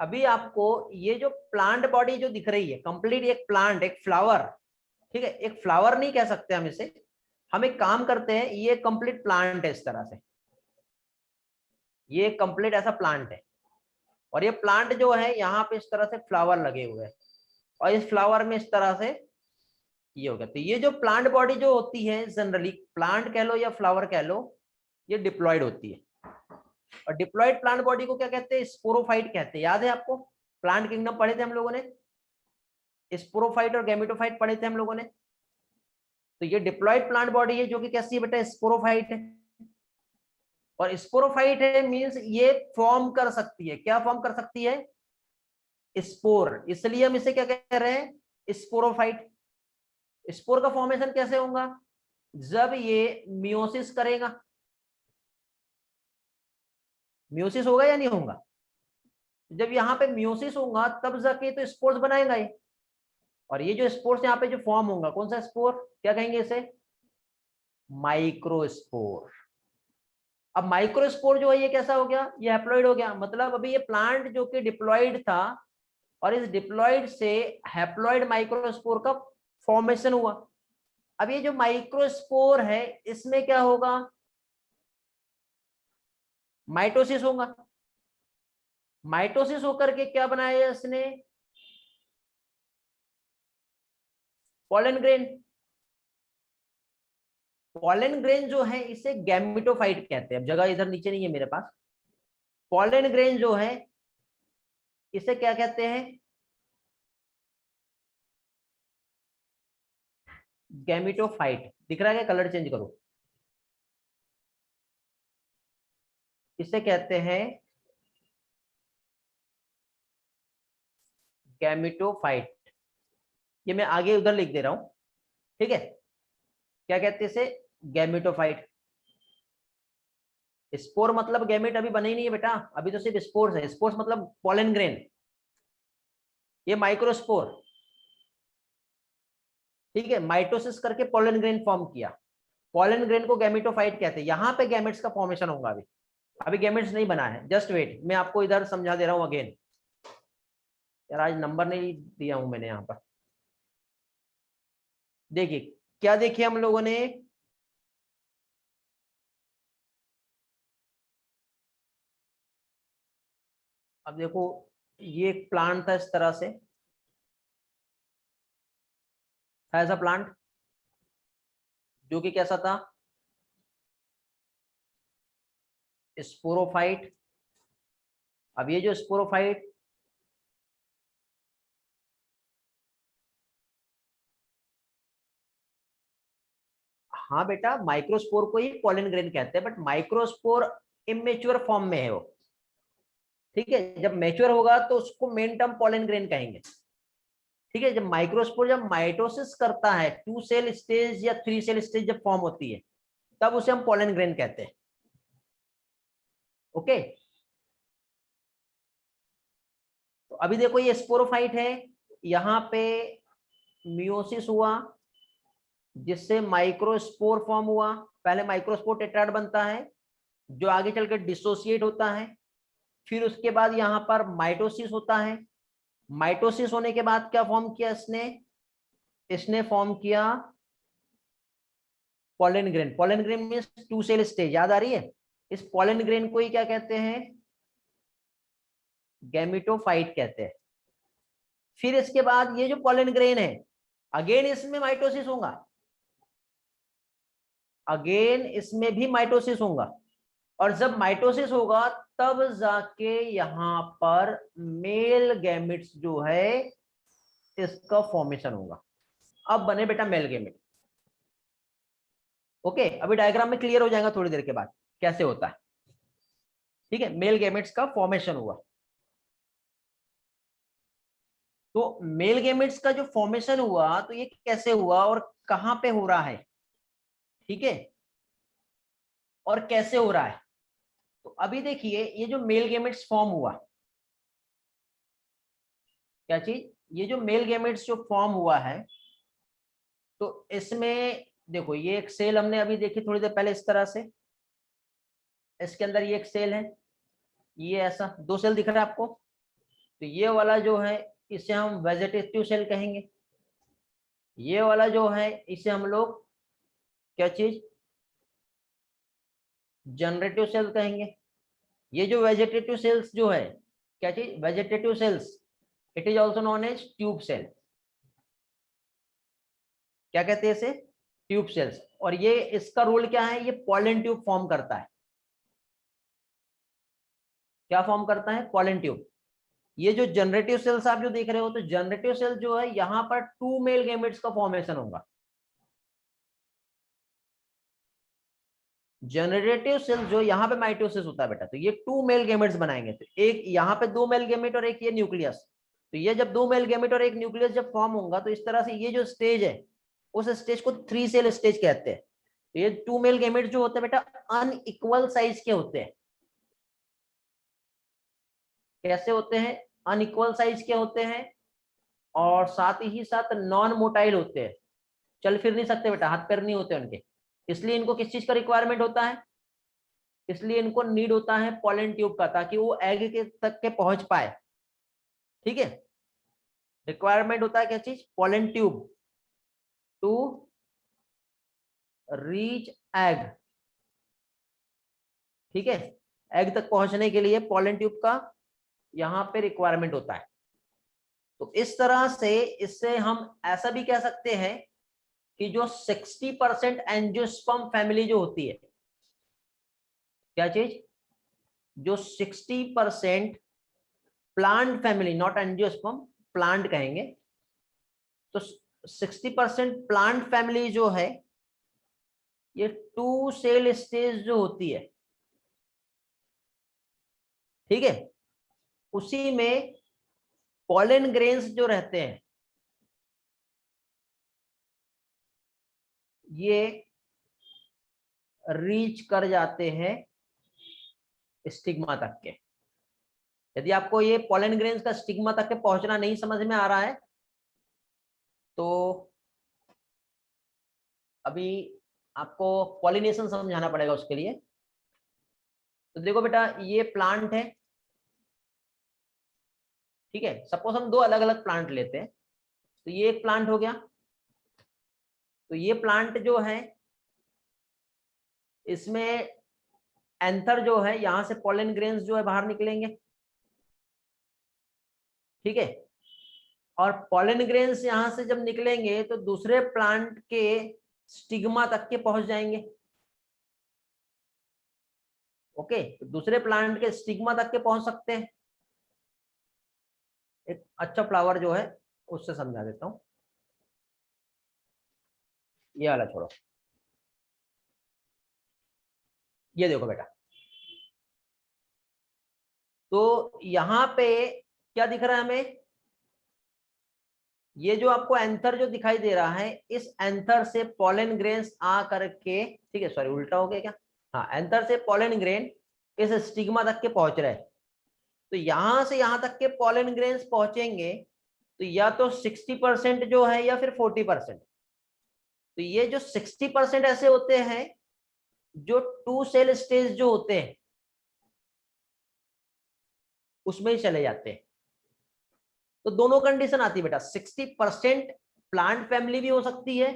अभी आपको ये जो प्लांट बॉडी जो दिख रही है कंप्लीट, एक प्लांट, एक फ्लावर, ठीक है, एक फ्लावर नहीं कह सकते हम इसे, हम एक काम करते हैं, ये कंप्लीट प्लांट है इस तरह से, ये कंप्लीट ऐसा प्लांट है, और ये प्लांट जो है यहाँ पे इस तरह से फ्लावर लगे हुए हैं। और इस फ्लावर में इस तरह से ये हो गया। तो ये जो प्लांट बॉडी जो होती है जनरली, प्लांट कह लो या फ्लावर कह लो, ये डिप्लॉयड होती है। और डिप्लॉयड प्लांट बॉडी को क्या कहते हैं? स्पोरोफाइट कहते हैं। याद है आपको? प्लांट किंगडम पढ़े थे हम लोगों ने, स्पोरोफाइट और गैमेटोफाइट पढ़े थे हम लोगों ने। तो ये डिप्लॉयड प्लांट बॉडी है जो कि कैसी है बेटा? स्पोरोफाइट है। और स्पोरोफाइट है मींस ये फॉर्म कर सकती है। क्या फॉर्म कर सकती है? स्पोर। इसलिए हम इसे क्या कह रहे हैं? स्पोरोफाइट। स्पोर का फॉर्मेशन कैसे होगा? जब ये मियोसिस करेगा। मियोसिस होगा या नहीं होगा? जब यहाँ पे मियोसिस होगा तब जाके तो स्पोर्स बनाएगा ये। और ये जो स्पोर्स यहाँ पे जो फॉर्म होगा, कौन सा स्पोर? क्या कहेंगे इसे? माइक्रोस्पोर। अब माइक्रोस्पोर जो है ये कैसा हो गया? ये हैप्लॉइड हो गया। मतलब अभी ये प्लांट जो कि डिप्लॉइड था और इस डिप्लॉइड से हैप्लॉइड माइक्रोस्पोर का फॉर्मेशन हुआ। अब ये जो माइक्रोस्पोर है इसमें क्या होगा? माइटोसिस होगा। माइटोसिस होकर के क्या बनाया इसने? Pollen grain. पॉलन ग्रेन जो है इसे गैमेटोफाइट कहते हैं। अब जगह इधर नीचे नहीं है मेरे पास। पॉलन ग्रेन जो है इसे क्या कहते हैं? गैमेटोफाइट। दिख रहा है? क्या कलर चेंज करो? इसे कहते हैं गैमेटोफाइट। ये मैं आगे उधर लिख दे रहा हूं, ठीक है? क्या कहते हैं इसे? गैमेटोफाइट। स्पोर मतलब गैमेट अभी बने ही नहीं है बेटा, अभी तो सिर्फ स्पोर्स है। स्पोर्स मतलब पॉलन ग्रेन, ये माइक्रोस्पोर, ठीक है? माइटोसिस करके पॉलन ग्रेन फॉर्म किया। पॉलन ग्रेन को गैमेटोफाइट कहते हैं। यहाँ पे गैमेट्स का फॉर्मेशन होगा। अभी अभी गैमेट्स नहीं बना है। जस्ट वेट, मैं आपको इधर समझा दे रहा हूँ अगेन। यार आज नंबर नहीं दिया हूं मैंने यहाँ पर। देखिए क्या देखिए हम लोगों ने? अब देखो, ये एक प्लांट था इस तरह से, था ऐसा प्लांट जो कि कैसा था? स्पोरोफाइट। अब ये जो स्पोरोफाइट, हाँ बेटा, माइक्रोस्पोर को ही पॉलन ग्रेन कहते हैं, बट माइक्रोस्पोर इमेच्योर फॉर्म में है वो, ठीक है? जब मैच्योर होगा तो उसको मेन टर्म पॉलन ग्रेन कहेंगे, ठीक है? जब माइक्रोस्पोर जब माइटोसिस करता है, 2 सेल स्टेज या 3 सेल स्टेज जब फॉर्म होती है, तब उसे हम पॉलन ग्रेन कहते हैं। ओके, तो अभी देखो ये स्पोरोफाइट है, यहाँ पे मियोसिस हुआ जिससे माइक्रोस्पोर फॉर्म हुआ। पहले माइक्रोस्पोर टेट्राड बनता है जो आगे चलकर डिसोसिएट होता है। फिर उसके बाद यहाँ पर माइटोसिस होता है। माइटोसिस होने के बाद क्या फॉर्म किया इसने? इसने फॉर्म किया pollen grain. Pollen grain means 2 cell stage, याद आ रही है? इस पॉलन ग्रेन को ही क्या कहते हैं? गैमेटोफाइट कहते हैं। फिर इसके बाद ये जो पॉलन ग्रेन है, अगेन इसमें माइटोसिस होगा। अगेन इसमें भी माइटोसिस होगा। और जब माइटोसिस होगा तब जाके यहां पर मेल गैमेट्स जो है इसका फॉर्मेशन होगा। अब बने बेटा मेल गैमेट। ओके, अभी डायग्राम में क्लियर हो जाएगा थोड़ी देर के बाद कैसे होता है, ठीक है? मेल गैमेट्स का फॉर्मेशन हुआ। तो मेल गैमेट्स का जो फॉर्मेशन हुआ तो ये कैसे हुआ और कहां पे हो रहा है, ठीक है? और कैसे हो रहा है? तो अभी देखिए ये जो मेल गैमेट्स फॉर्म हुआ, क्या चीज? ये जो मेल गैमेट्स जो फॉर्म हुआ है, तो इसमें देखो ये एक सेल हमने अभी देखी थोड़ी देर पहले इस तरह से। इसके अंदर ये एक सेल है, ये ऐसा 2 सेल दिख रहा है आपको। तो ये वाला जो है इसे हम वेजिटेटिव सेल कहेंगे। ये वाला जो है इसे हम लोग क्या चीज? जनरेटिव सेल कहेंगे। ये जो वेजिटेटिव सेल्स जो है, क्या चीज? Vegetative cells, it is also known as tube cell. क्या कहते हैं इसे, ट्यूब सेल्स। और ये इसका रोल क्या है, ये पॉलन ट्यूब फॉर्म करता है। क्या फॉर्म करता है, पॉलन ट्यूब। ये जो जनरेटिव सेल्स आप जो देख रहे हो, तो जनरेटिव सेल जो है यहां पर 2 मेल गैमेट्स का फॉर्मेशन होगा। जनरेटिव सेल जो यहाँ पे माइटोसिस होता है बेटा, तो ये 2 मेल गैमेट्स बनाएंगे। तो एक यहाँ पे 2 मेल गैमेट और एक ये न्यूक्लियस। तो ये जब 2 मेल गैमेट और एक न्यूक्लियस जब फॉर्म होगा, तो इस तरह से ये जो स्टेज है, उस स्टेज को 3 सेल स्टेज कहते हैं। तो ये 2 मेल गैमेट जो होते हैं बेटा, अनइक्वल साइज के होते हैं। कैसे होते हैं, अनइक्वल साइज के होते हैं, और साथ ही साथ नॉन मोटाइल होते हैं। चल फिर नहीं सकते बेटा, हाथ पैर नहीं होते उनके। इसलिए इनको किस चीज का रिक्वायरमेंट होता है, इसलिए इनको नीड होता है पॉलन ट्यूब का, ताकि वो एग के तक के पहुंच पाए। ठीक है, रिक्वायरमेंट होता है क्या चीज, pollen tube to reach egg. ठीक है, एग तक पहुंचने के लिए पॉलन ट्यूब का यहां पे रिक्वायरमेंट होता है। तो इस तरह से इससे हम ऐसा भी कह सकते हैं कि जो 60% एंजियोस्पर्म फैमिली जो होती है, क्या चीज, जो 60% plant family, not angiosperm, plant कहेंगे, तो 60% प्लांट फैमिली जो है, ये 2 सेल स्टेज जो होती है, ठीक है, उसी में पॉलन ग्रेन्स जो रहते हैं, ये रीच कर जाते हैं स्टिग्मा तक के। यदि आपको ये पॉलन ग्रेन्स का स्टिग्मा तक के पहुंचना नहीं समझ में आ रहा है, तो अभी आपको पॉलिनेशन समझाना पड़ेगा उसके लिए। तो देखो बेटा, ये प्लांट है, ठीक है, सपोज हम 2 अलग अलग प्लांट लेते हैं। तो ये एक प्लांट हो गया। तो ये प्लांट जो है, इसमें एंथर जो है, यहां से पॉलन ग्रेन्स जो है बाहर निकलेंगे, ठीक है, और पॉलन ग्रेन्स यहां से जब निकलेंगे तो दूसरे प्लांट के स्टिग्मा तक के पहुंच जाएंगे। ओके, तो दूसरे प्लांट के स्टिग्मा तक के पहुंच सकते हैं। एक अच्छा फ्लावर जो है उससे समझा देता हूं, ये वाला छोड़ो, ये देखो बेटा। तो यहां पे क्या दिख रहा है हमें, ये जो आपको एंथर जो दिखाई दे रहा है, इस एंथर से पॉलन ग्रेन्स आ करके, ठीक है, सॉरी उल्टा हो गया क्या, हाँ, एंथर से पॉलन ग्रेन इस स्टिग्मा तक के पहुंच रहे हैं। तो यहां से यहां तक के पॉलन ग्रेन्स पहुंचेंगे, तो या तो 60% जो है, या फिर 40%। तो ये जो 60% ऐसे होते हैं जो 2 सेल स्टेज जो होते हैं उसमें ही चले जाते हैं। तो दोनों कंडीशन आती है बेटा, 60% प्लांट फैमिली भी हो सकती है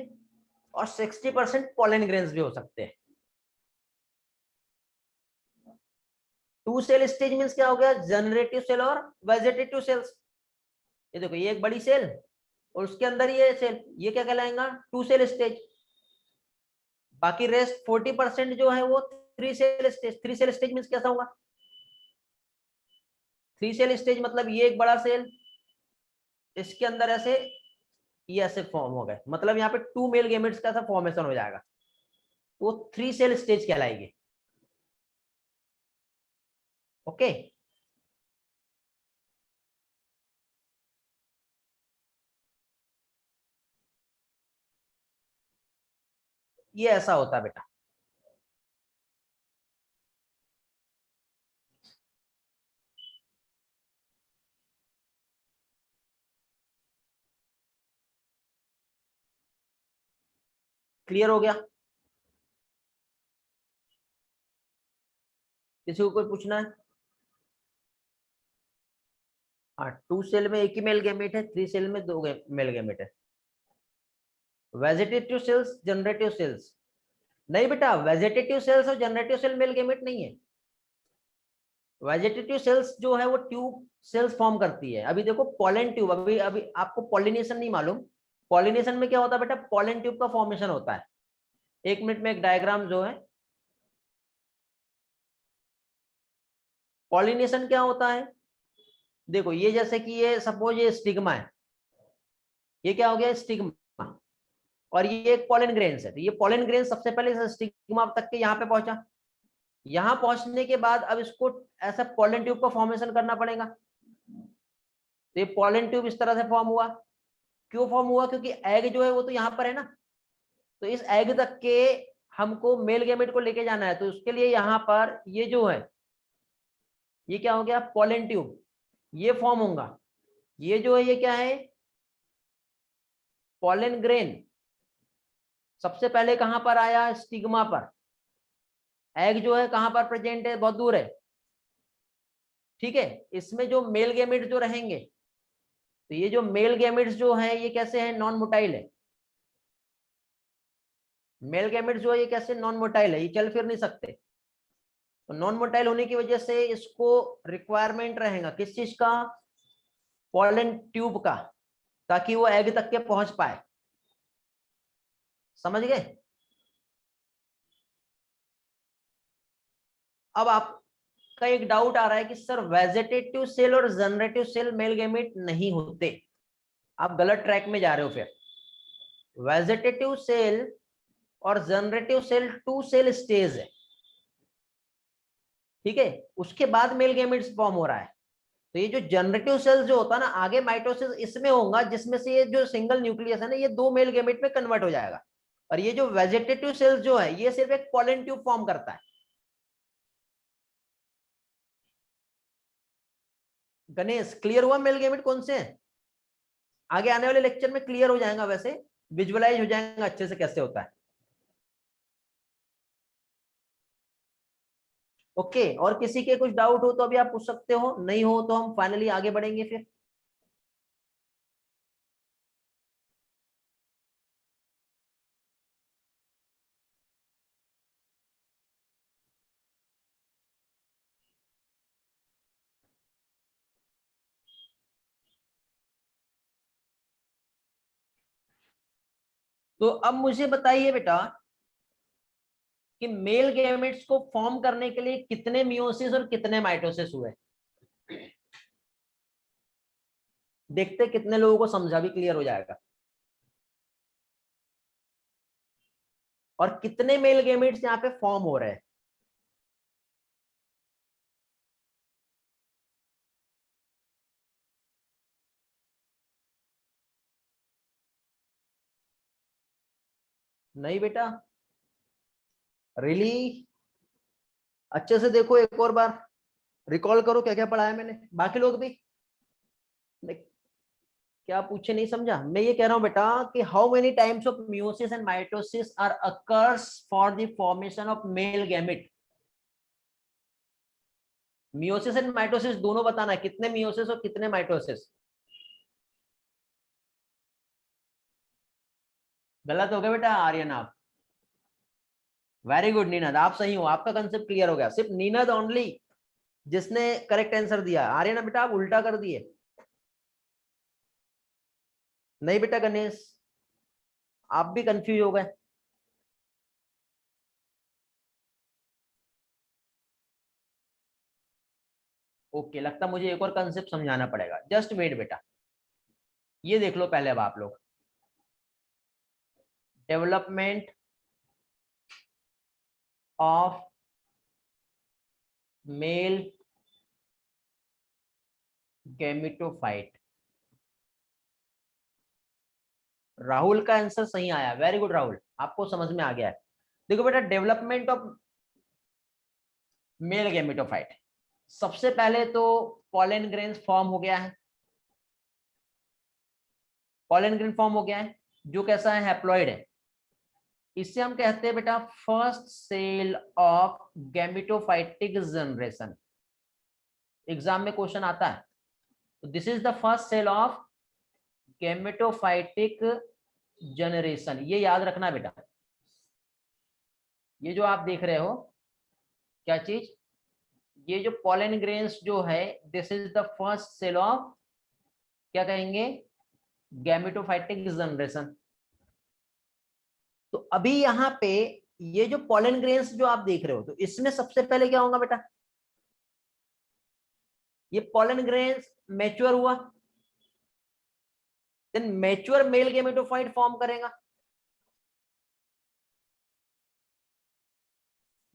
और 60% पॉलन ग्रेन्स भी हो सकते हैं। 2 सेल स्टेज मींस क्या हो गया, जनरेटिव सेल और वेजिटेटिव सेल्स। ये देखो, ये एक बड़ी सेल और उसके अंदर ये सेल, ये क्या कहलाएगा, 2 सेल स्टेज। बाकी रेस्ट 40% जो है वो 3 cell stage. 3 cell stage means कैसा होगा, 3 सेल स्टेज मतलब ये एक बड़ा सेल, इसके अंदर ऐसे ये ऐसे फॉर्म हो गए, मतलब यहाँ पे 2 मेल गैमेट्स का ऐसा फॉर्मेशन हो जाएगा, वो 3 सेल स्टेज कहलाएगी। ओके, ये ऐसा होता है बेटा। क्लियर हो गया, किसी को कोई पूछना है? हाँ, 2 सेल में एक ही मेल गैमेट है, 3 सेल में 2 मेल गैमेट है। वेजिटेटिव सेल्स, जनरेटिव सेल्स, नहीं बेटा, वेजिटेटिव सेल्स और जनरेटिव सेल मेल गैमेट नहीं है। वेजिटेटिव सेल्स जो है वो ट्यूब सेल्स फॉर्म करती है। अभी देखो पॉलन ट्यूब, अभी अभी आपको पॉलिनेशन नहीं मालूम, पॉलिनेशन में क्या होता है बेटा, पॉलन ट्यूब का फॉर्मेशन होता है। 1 मिनट में एक डायग्राम जो है, पॉलिनेशन क्या होता है, देखो ये जैसे कि ये सपोज ये स्टिग्मा है, ये क्या हो गया स्टिग्मा, और ये एक पॉलन ग्रेन्स है। तो ये पॉलन ग्रेन सबसे पहले स्टिग्मा तक के यहाँ पे पहुंचा, यहाँ पहुंचने के बाद अब इसको ऐसा पॉलन ट्यूब का फॉर्मेशन करना पड़ेगा। तो ये पॉलन ट्यूब इस तरह से फॉर्म हुआ, क्यों फॉर्म हुआ, क्योंकि एग जो है वो तो यहाँ पर है ना, तो इस एग तक के हमको मेल गैमेट को लेके जाना है, तो उसके लिए यहाँ पर ये जो है ये क्या हो गया पॉलन ट्यूब, ये फॉर्म होगा। ये जो है ये क्या है पॉलन ग्रेन, सबसे पहले कहां पर आया स्टिग्मा पर, एग जो है कहां पर प्रेजेंट है, बहुत दूर है, ठीक है। इसमें जो मेल गैमेट जो रहेंगे, तो ये जो मेल गैमेट्स जो है ये कैसे हैं, नॉन मोटाइल है। मेल गैमेट्स जो है ये कैसे नॉन मोटाइल है, ये चल फिर नहीं सकते। तो नॉन मोटाइल होने की वजह से इसको रिक्वायरमेंट रहेगा किस चीज का, पॉलन ट्यूब का, ताकि वो एग तक के पहुंच पाए। समझ गए। अब आपका एक डाउट आ रहा है कि सर वेजिटेटिव सेल और जनरेटिव सेल मेल गैमेट नहीं होते, आप गलत ट्रैक में जा रहे हो। फिर वेजिटेटिव सेल और जनरेटिव सेल 2 सेल स्टेज है, ठीक है, उसके बाद मेल गैमेट्स फॉर्म हो रहा है। तो ये जो जनरेटिव सेल्स जो होता है ना, आगे माइटोसिस इसमें होगा, जिसमें से ये जो सिंगल न्यूक्लियस है ना, ये 2 मेल गैमेट में कन्वर्ट हो जाएगा। और ये जो वेजिटेटिव सेल्स जो है ये सिर्फ एक पॉलन ट्यूब फॉर्म करता है। गणेश क्लियर हुआ मेल गैमेट कौन से हैं, आगे आने वाले लेक्चर में क्लियर हो जाएगा, वैसे विजुअलाइज हो जाएगा अच्छे से कैसे होता है। ओके, और किसी के कुछ डाउट हो तो अभी आप पूछ सकते हो, नहीं हो तो हम फाइनली आगे बढ़ेंगे फिर। तो अब मुझे बताइए बेटा कि मेल गैमेट्स को फॉर्म करने के लिए कितने मियोसिस और कितने माइटोसिस हुए, देखते कितने लोगों को समझा भी क्लियर हो जाएगा। और कितने मेल गैमेट्स यहाँ पे फॉर्म हो रहे हैं, नहीं बेटा रियली अच्छे से देखो, एक और बार रिकॉल करो क्या क्या पढ़ाया मैंने, बाकी लोग भी क्या पूछे नहीं समझा। मैं ये कह रहा हूं बेटा कि how many times of meiosis and mitosis are occurs for the formation of male gamete. Meiosis and mitosis दोनों बताना है, कितने मियोसिस और कितने माइटोसिस। गलत हो गया बेटा आर्यन आप, वेरी गुड नीनद, आप सही हो, आपका कंसेप्ट क्लियर हो गया। सिर्फ नीनद ओनली जिसने करेक्ट आंसर दिया, आर्यन बेटा आप उल्टा कर दिए। नहीं बेटा गणेश आप भी कंफ्यूज हो गए। ओके, लगता मुझे एक और कंसेप्ट समझाना पड़ेगा, जस्ट वेट बेटा। ये देख लो पहले अब आप लोग, development of male gametophyte. Rahul का आंसर सही आया, वेरी गुड राहुल, आपको समझ में आ गया है। देखो बेटा डेवलपमेंट ऑफ मेल गैमेटोफाइट, सबसे पहले तो पॉलन ग्रेन्स फॉर्म हो गया है, पॉलन ग्रेन फॉर्म हो गया है जो कैसा है हैप्लॉइड है, इससे हम कहते हैं बेटा first cell of gametophytic generation. Exam में क्वेश्चन आता है, तो this is the first cell of gametophytic generation, ये याद रखना बेटा। ये जो आप देख रहे हो क्या चीज, ये जो पॉलन ग्रेन्स जो है, this is the first cell of क्या कहेंगे गैमेटोफाइटिक जनरेशन। तो अभी यहाँ पे ये जो पॉलन ग्रेन्स जो आप देख रहे हो, तो इसमें सबसे पहले क्या होगा बेटा, ये पॉलन ग्रेन्स मैच्योर हुआ, then mature male gametophyte form करेगा,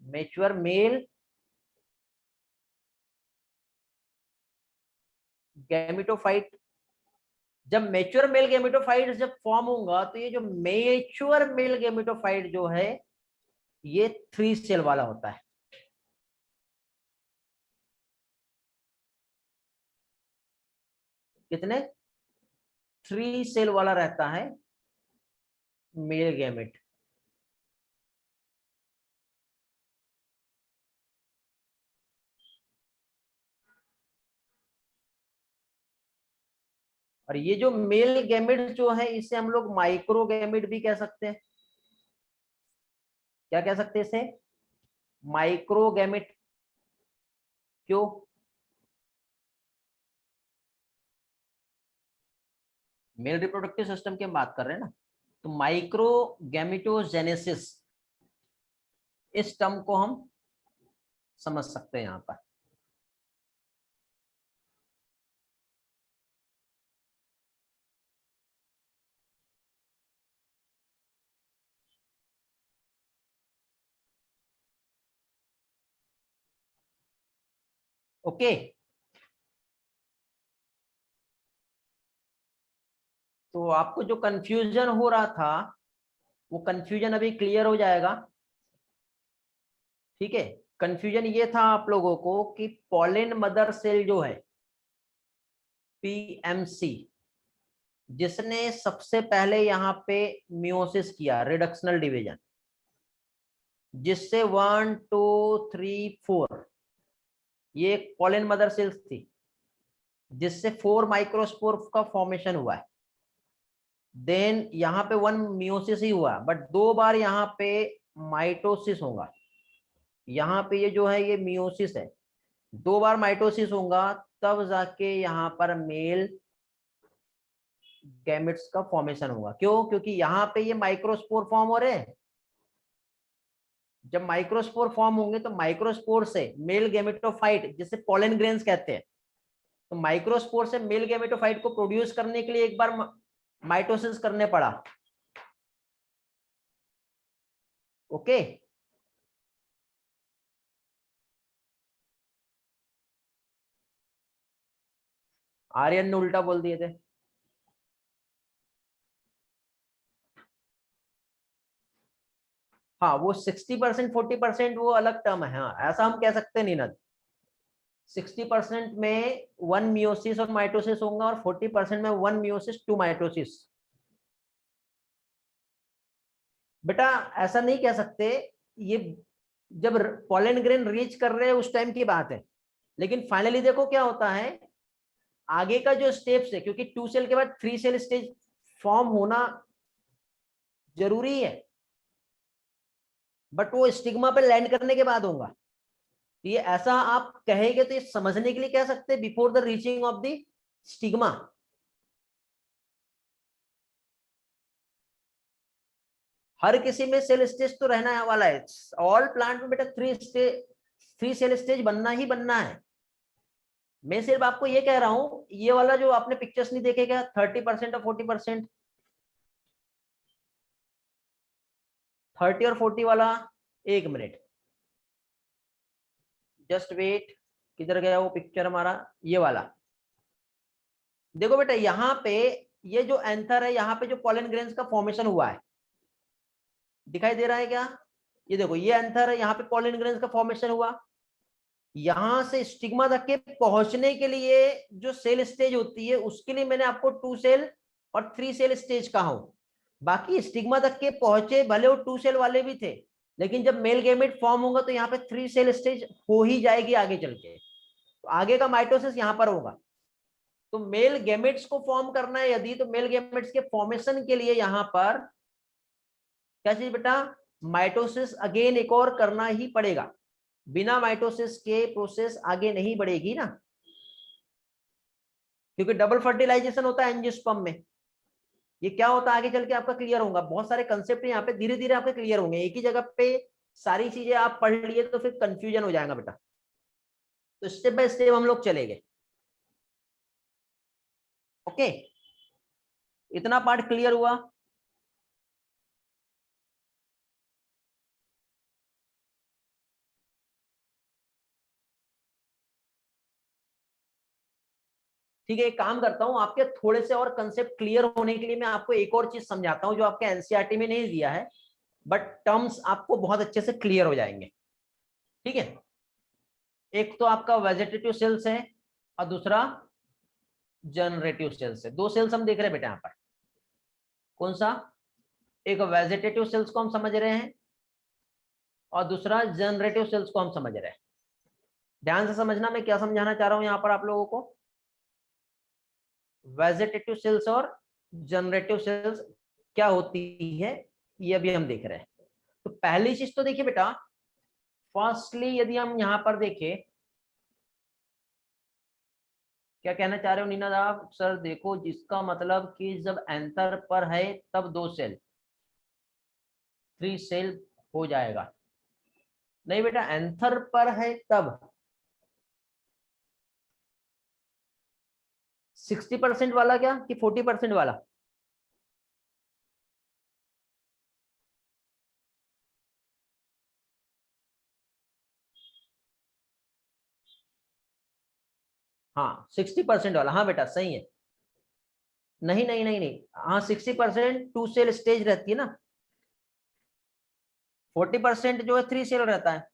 मैच्योर मेल गैमेटोफाइट। जब मैच्योर मेल गैमेटोफाइट जब फॉर्म होगा, तो ये जो मैच्योर मेल गैमेटोफाइट जो है ये 3 सेल वाला होता है। कितने? 3 सेल वाला रहता है मेल गैमेट। और ये जो मेल गैमेट जो है इसे हम लोग माइक्रो गैमेट भी कह सकते हैं। क्या कह सकते हैं इसे? Micro gamete. क्यों? मेल रिप्रोडक्टिव सिस्टम की हम बात कर रहे हैं ना, तो माइक्रो गैमेटोजेनेसिस इस टर्म को हम समझ सकते हैं यहां पर। ओके, तो आपको जो कंफ्यूजन हो रहा था वो कंफ्यूजन अभी क्लियर हो जाएगा। ठीक है, कंफ्यूजन ये था आप लोगों को कि पॉलिन मदर सेल जो है पीएमसी, जिसने सबसे पहले यहाँ पे मियोसिस किया, रिडक्शनल डिवीजन, जिससे 1 2 3 4 ये पॉलिन मदर सेल्स थी, जिससे 4 माइक्रोस्पोर का फॉर्मेशन हुआ है। देन यहाँ पे 1 मियोसिस ही हुआ, बट 2 बार यहाँ पे माइटोसिस होगा। यहाँ पे ये जो है ये मियोसिस है, 2 बार माइटोसिस होगा, तब जाके यहाँ पर मेल गैमेट्स का फॉर्मेशन होगा। क्यों? क्योंकि यहाँ पे ये माइक्रोस्पोर फॉर्म हो रहे हैं। जब माइक्रोस्पोर फॉर्म होंगे तो माइक्रोस्पोर से मेल गैमेटोफाइट, जिसे पॉलन ग्रेन्स कहते हैं, तो माइक्रोस्पोर से मेल गैमेटोफाइट को प्रोड्यूस करने के लिए एक बार माइटोसिस करने पड़ा। ओके, आर्यन ने उल्टा बोल दिए थे। हाँ, वो 60% 40% वो अलग टर्म है। हाँ, ऐसा हम कह सकते नहीं ना। 60% में 1 मियोसिस और माइटोसिस होगा, और 40% में 1 मियोसिस 2 माइटोसिस। बेटा ऐसा नहीं कह सकते, ये जब पॉलन ग्रेन रीच कर रहे हैं उस टाइम की बात है, लेकिन फाइनली देखो क्या होता है आगे का जो स्टेप्स है, क्योंकि 2 सेल के बाद 3 सेल स्टेज फॉर्म होना जरूरी है, बट वो स्टिग्मा पे लैंड करने के बाद होगा। ये ऐसा आप कहेंगे तो ये समझने के लिए कह सकते हैं before the reaching of the stigma. हर किसी में सेल स्टेज तो रहना वाला है, ऑल प्लांट में बेटा 3 सेल स्टेज बनना ही बनना है। मैं सिर्फ आपको ये कह रहा हूं, ये वाला जो आपने पिक्चर्स नहीं देखे क्या, 30% और 40%, 30 और 40 वाला, 1 मिनट जस्ट वेट, किधर गया वो पिक्चर हमारा, ये वाला। देखो बेटा यहाँ पे ये जो एंथर है, यहाँ पे जो पॉलन ग्रेन्स का फॉर्मेशन हुआ है, दिखाई दे रहा है क्या? ये देखो ये एंथर है, यहाँ पे पॉलन ग्रेन्स का फॉर्मेशन हुआ। यहां से स्टिग्मा तक के पहुंचने के लिए जो सेल स्टेज होती है, उसके लिए मैंने आपको 2 सेल और 3 सेल स्टेज कहा हूं। बाकी स्टिग्मा तक के पहुंचे भले वो 2 सेल वाले भी थे, लेकिन जब मेल गैमेट फॉर्म होगा तो यहाँ पे 3 सेल स्टेज हो ही जाएगी आगे चल के। तो आगे का माइटोसिस यहाँ पर होगा। तो मेल गैमेट्स को फॉर्म करना है यदि, तो मेल गैमेट्स के फॉर्मेशन के लिए यहाँ पर क्या चीज बेटा, माइटोसिस अगेन एक और करना ही पड़ेगा। बिना माइटोसिस के प्रोसेस आगे नहीं बढ़ेगी ना, क्योंकि डबल फर्टिलाइजेशन होता है एंजियोस्पर्म में। ये क्या होता है आगे चल के आपका क्लियर होगा, बहुत सारे कंसेप्ट यहाँ पे धीरे धीरे आपके क्लियर होंगे, एक ही जगह पे सारी चीजें आप पढ़ लिए तो फिर कंफ्यूजन हो जाएगा बेटा। तो स्टेप बाय स्टेप हम लोग चलेंगे। ओके, इतना पार्ट क्लियर हुआ। ठीक है, एक काम करता हूं, आपके थोड़े से और कंसेप्ट क्लियर होने के लिए मैं आपको एक और चीज समझाता हूं जो आपके एनसीईआरटी में नहीं दिया है, बट टर्म्स आपको बहुत अच्छे से क्लियर हो जाएंगे। ठीक है, एक तो आपका वेजिटेटिव सेल्स है और दूसरा जनरेटिव सेल्स है। दो सेल्स हम देख रहे हैं बेटा यहाँ पर, कौन सा, एक वेजिटेटिव सेल्स को हम समझ रहे हैं और दूसरा जनरेटिव सेल्स को हम समझ रहे हैं। ध्यान से समझना मैं क्या समझाना चाह रहा हूं यहाँ पर आप लोगों को। वेजिटेटिव सेल्स और जनरेटिव सेल्स क्या होती है ये अभी हम देख रहे हैं। तो पहली चीज तो देखिए बेटा, फर्स्टली यदि हम यहां पर देखें, क्या कहना चाह रहे हो नीना आप? सर देखो, जिसका मतलब कि जब एंथर पर है तब 2 सेल, 3 सेल हो जाएगा। नहीं बेटा, एंथर पर है तब 60% वाला क्या कि 40% वाला? हाँ 60% वाला, हाँ बेटा सही है। नहीं नहीं नहीं नहीं, हाँ 60% 2 सेल स्टेज रहती है ना, 40% जो है 3 सेल रहता है।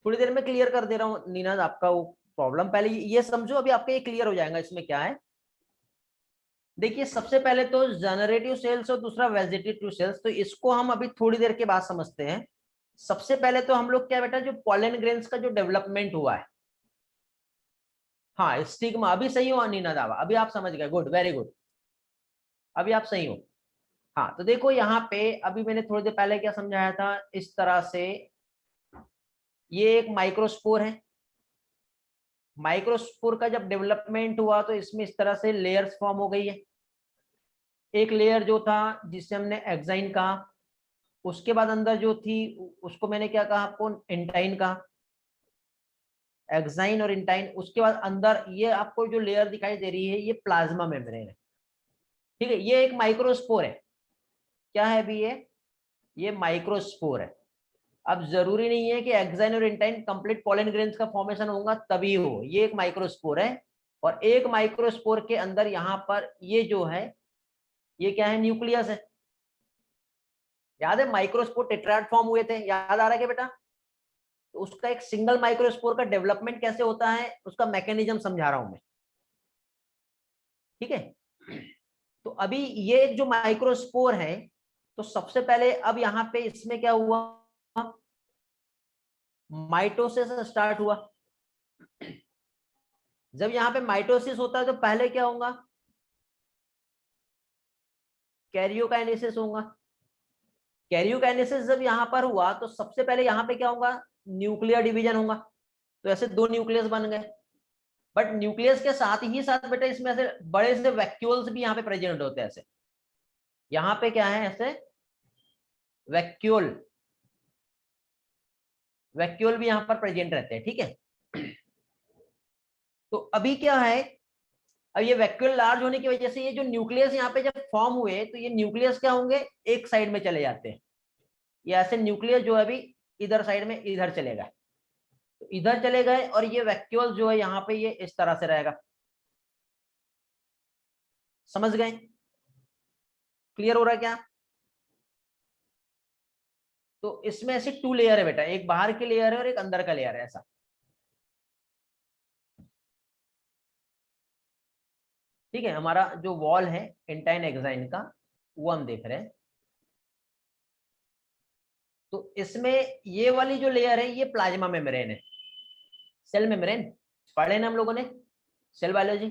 थोड़ी देर में क्लियर कर दे रहा हूँ नीना आपका वो प्रॉब्लम, पहले ये समझो, अभी आपका ये क्लियर हो जाएगा। इसमें क्या है, देखिए सबसे पहले तो जनरेटिव सेल्स और दूसरा वेजिटेटिव सेल्स, तो इसको हम अभी थोड़ी देर के बाद समझते हैं। सबसे पहले तो हम लोग क्या बेटा, जो पॉलन ग्रेन्स का जो डेवलपमेंट हुआ है, हाँ स्टिग्मा, अभी सही हो नीना दावा, अभी आप समझ गए, गुड वेरी गुड, अभी आप सही हो। हाँ तो देखो यहाँ पे अभी मैंने थोड़ी देर पहले क्या समझाया था, इस तरह से ये एक माइक्रोस्पोर है। माइक्रोस्पोर का जब डेवलपमेंट हुआ तो इसमें इस तरह से लेयर्स फॉर्म हो गई है। एक लेयर जो था जिसे हमने एक्साइन कहा, उसके बाद अंदर जो थी उसको मैंने क्या कहा आपको, इंटाइन कहा, एक्साइन और इंटाइन। उसके बाद अंदर ये आपको जो लेयर दिखाई दे रही है ये प्लाज्मा मेम्ब्रेन है। ठीक है, ये एक माइक्रोस्पोर है। क्या है अभी ये माइक्रोस्पोर है। अब जरूरी नहीं है कि एक्साइन और इंटाइन कंप्लीट पॉलन ग्रेन्स का फॉर्मेशन होगा तभी हो, ये एक माइक्रोस्पोर है। और एक माइक्रोस्पोर के अंदर यहाँ पर ये जो है ये क्या है, न्यूक्लियस है। याद है माइक्रोस्पोर टेट्राड फॉर्म हुए थे, याद आ रहा है क्या बेटा? तो उसका एक सिंगल माइक्रोस्पोर का डेवलपमेंट कैसे होता है उसका मैकेनिज्म समझा रहा हूं मैं। ठीक है, तो अभी ये एक जो माइक्रोस्पोर है, तो सबसे पहले अब यहाँ पे इसमें क्या हुआ, माइटोसिस स्टार्ट हुआ। जब यहाँ पे माइटोसिस होता है तो पहले क्या होगा, कैरियोकाइनेसिस होगा। कैरियोकाइनेसिस जब यहाँ पर हुआ तो सबसे पहले यहाँ पे क्या होगा, न्यूक्लियर डिवीजन होगा। तो ऐसे 2 न्यूक्लियस बन गए। बट न्यूक्लियस के साथ ही साथ बेटा इसमें ऐसे बड़े से वैक्यूल्स भी यहाँ पे प्रेजेंट होते हैं। ऐसे यहाँ पे क्या है, ऐसे वैक्यूल, वैक्यूल भी यहाँ पर प्रेजेंट रहते हैं। ठीक है, तो अभी क्या है, अब ये वैक्यूल लार्ज होने की वजह से ये जो न्यूक्लियस यहाँ पे जब फॉर्म हुए तो ये न्यूक्लियस क्या होंगे, एक साइड में चले जाते हैं। ये ऐसे न्यूक्लियस जो है अभी इधर साइड में इधर चले गए, तो इधर चले गए और ये वैक्यूल जो है यहाँ पे ये इस तरह से रहेगा। समझ गए? क्लियर हो रहा है क्या? तो इसमें ऐसे 2 लेयर है बेटा, एक बाहर की लेयर है और एक अंदर का लेयर है ऐसा। ठीक है, हमारा जो वॉल है इंटाइन एक्साइन का वो हम देख रहे हैं। तो इसमें ये वाली जो लेयर है ये प्लाज्मा मेम्ब्रेन है, सेल मेम्ब्रेन पढ़े ना हम लोगों ने सेल बायोलॉजी।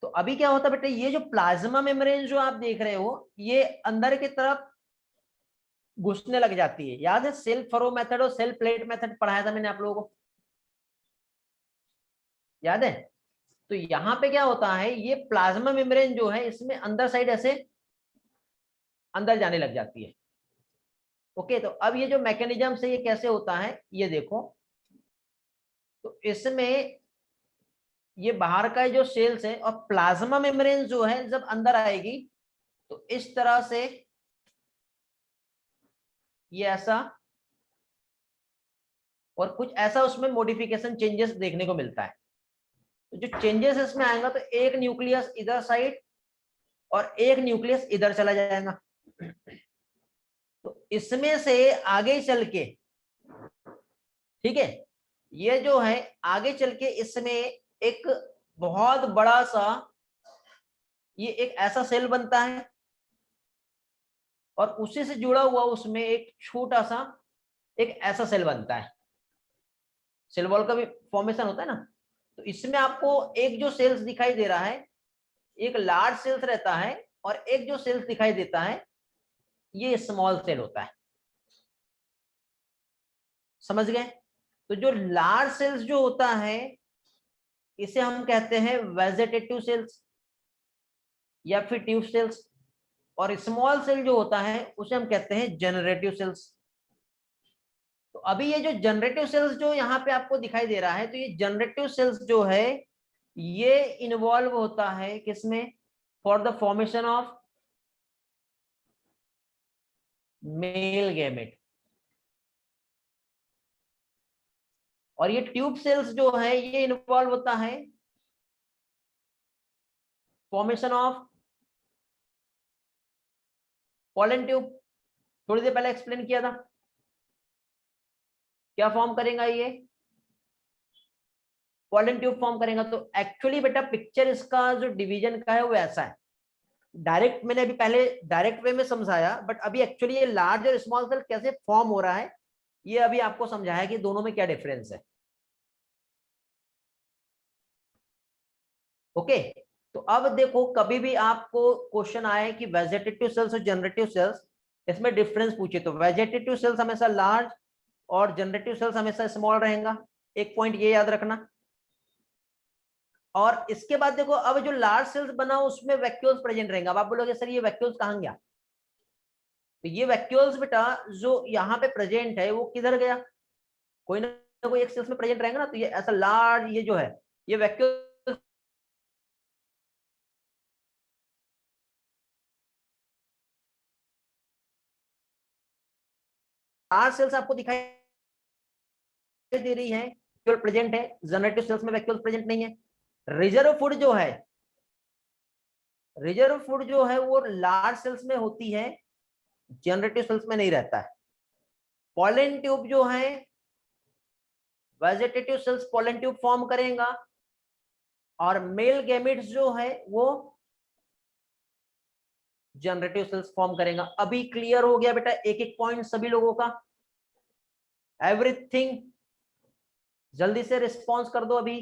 तो अभी क्या होता है बेटा, ये जो प्लाज्मा मेम्ब्रेन जो आप देख रहे हो ये अंदर की तरफ घुसने लग जाती है। याद है सेल फरो मेथड और सेल प्लेट मेथड पढ़ाया था मैंने आप लोगों को, याद है? तो यहाँ पे क्या होता है, ये प्लाज्मा मेम्ब्रेन जो है इसमें अंदर साइड ऐसे अंदर जाने लग जाती है। ओके, तो अब ये जो मैकेनिज्म से ये कैसे होता है ये देखो। तो इसमें ये बाहर का जो सेल्स है और प्लाज्मा मेम्ब्रेन जो है जब अंदर आएगी तो इस तरह से ये ऐसा और कुछ ऐसा उसमें मॉडिफिकेशन चेंजेस देखने को मिलता है। तो जो चेंजेस इसमें आएगा तो एक न्यूक्लियस इधर साइड और एक न्यूक्लियस इधर चला जाएगा। तो इसमें से आगे चल के, ठीक है, ये जो है आगे चल के इसमें एक बहुत बड़ा सा ये एक ऐसा सेल बनता है और उसी से जुड़ा हुआ उसमें एक छोटा सा एक ऐसा सेल बनता है। सेल वॉल का भी फॉर्मेशन होता है ना। तो इसमें आपको एक जो सेल्स दिखाई दे रहा है, एक लार्ज सेल्स रहता है और एक जो सेल्स दिखाई देता है ये स्मॉल सेल होता है। समझ गए? तो जो लार्ज सेल्स जो होता है इसे हम कहते हैं वेजिटेटिव सेल्स या फिर ट्यूब सेल्स, और स्मॉल सेल जो होता है उसे हम कहते हैं जनरेटिव सेल्स। तो अभी ये जो जनरेटिव सेल्स जो यहाँ पे आपको दिखाई दे रहा है, तो ये जनरेटिव सेल्स जो है ये इन्वॉल्व होता है किसमें, for the formation of male gamete. और ये ट्यूब सेल्स जो है ये इन्वॉल्व होता है फॉर्मेशन ऑफ पॉलन ट्यूब। थोड़ी देर पहले एक्सप्लेन किया था, क्या फॉर्म करेगा ये, पॉलन ट्यूब फॉर्म करेगा। तो एक्चुअली बेटा पिक्चर इसका जो डिवीजन का है वो ऐसा है। डायरेक्ट मैंने अभी पहले डायरेक्ट वे में समझाया, बट अभी एक्चुअली ये लार्ज और स्मॉल सेल कैसे फॉर्म हो रहा है ये अभी आपको समझाया कि दोनों में क्या डिफरेंस है। ओके, तो अब देखो कभी भी आपको क्वेश्चन आए कि वेजिटेटिव सेल्स और जनरेटिव सेल्स इसमें डिफरेंस पूछे तो वेजिटेटिव सेल्स हमेशा लार्ज और जनरेटिव सेल्स हमेशा स्मॉल रहेगा। एक पॉइंट ये याद रखना। और इसके बाद देखो अब जो लार्ज सेल्स बना उसमें वैक्यूल्स प्रेजेंट रहेंगे। अब आप बोलोगे सर ये वैक्यूल्स कहाँ गया, तो ये वैक्यूल्स बेटा जो यहाँ पे प्रेजेंट है वो किधर गया, कोई ना कोई एक सेल्स में प्रेजेंट रहेगा ना। तो ये ऐसा लार्ज ये जो है ये वैक्यूल लार्ज सेल्स आपको दिखाई दे रही है वैक्यूल प्रेजेंट है, जनरेटिव सेल्स में वैक्यूल प्रेजेंट नहीं है। रिजर्व फूड जो है, रिजर्व फूड जो है वो लार्ज सेल्स में होती है, जनरेटिव सेल्स में नहीं रहता है। पॉलन ट्यूब जो है vegetative cells pollen tube form करेगा और मेल गैमेट्स जो है वो जनरेटिव सेल्स फॉर्म करेगा। अभी क्लियर हो गया बेटा एक एक पॉइंट सभी लोगों का, एवरीथिंग? जल्दी से रिस्पॉन्स कर दो। अभी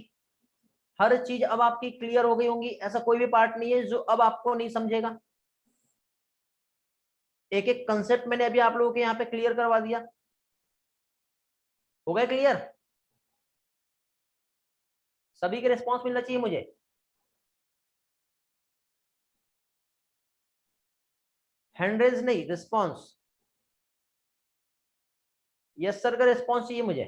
हर चीज अब आपकी क्लियर हो गई होंगी, ऐसा कोई भी पार्ट नहीं है जो अब आपको नहीं समझेगा। एक एक कंसेप्ट मैंने अभी आप लोगों के यहाँ पे क्लियर करवा दिया। हो गया क्लियर? सभी के रिस्पॉन्स मिलना चाहिए मुझे। हैंड रेज नहीं, रिस्पॉन्स। यस सर का रिस्पॉन्स चाहिए मुझे।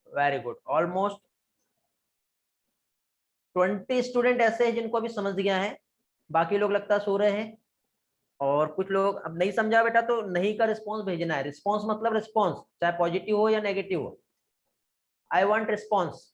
वेरी गुड, ऑलमोस्ट 20 स्टूडेंट ऐसे हैं जिनको अभी समझ गया है, बाकी लोग लगता है सो रहे हैं। और कुछ लोग अब नहीं समझा बेटा तो नहीं का रिस्पॉन्स भेजना है। रिस्पॉन्स मतलब रिस्पॉन्स चाहे पॉजिटिव हो या नेगेटिव हो, I want response.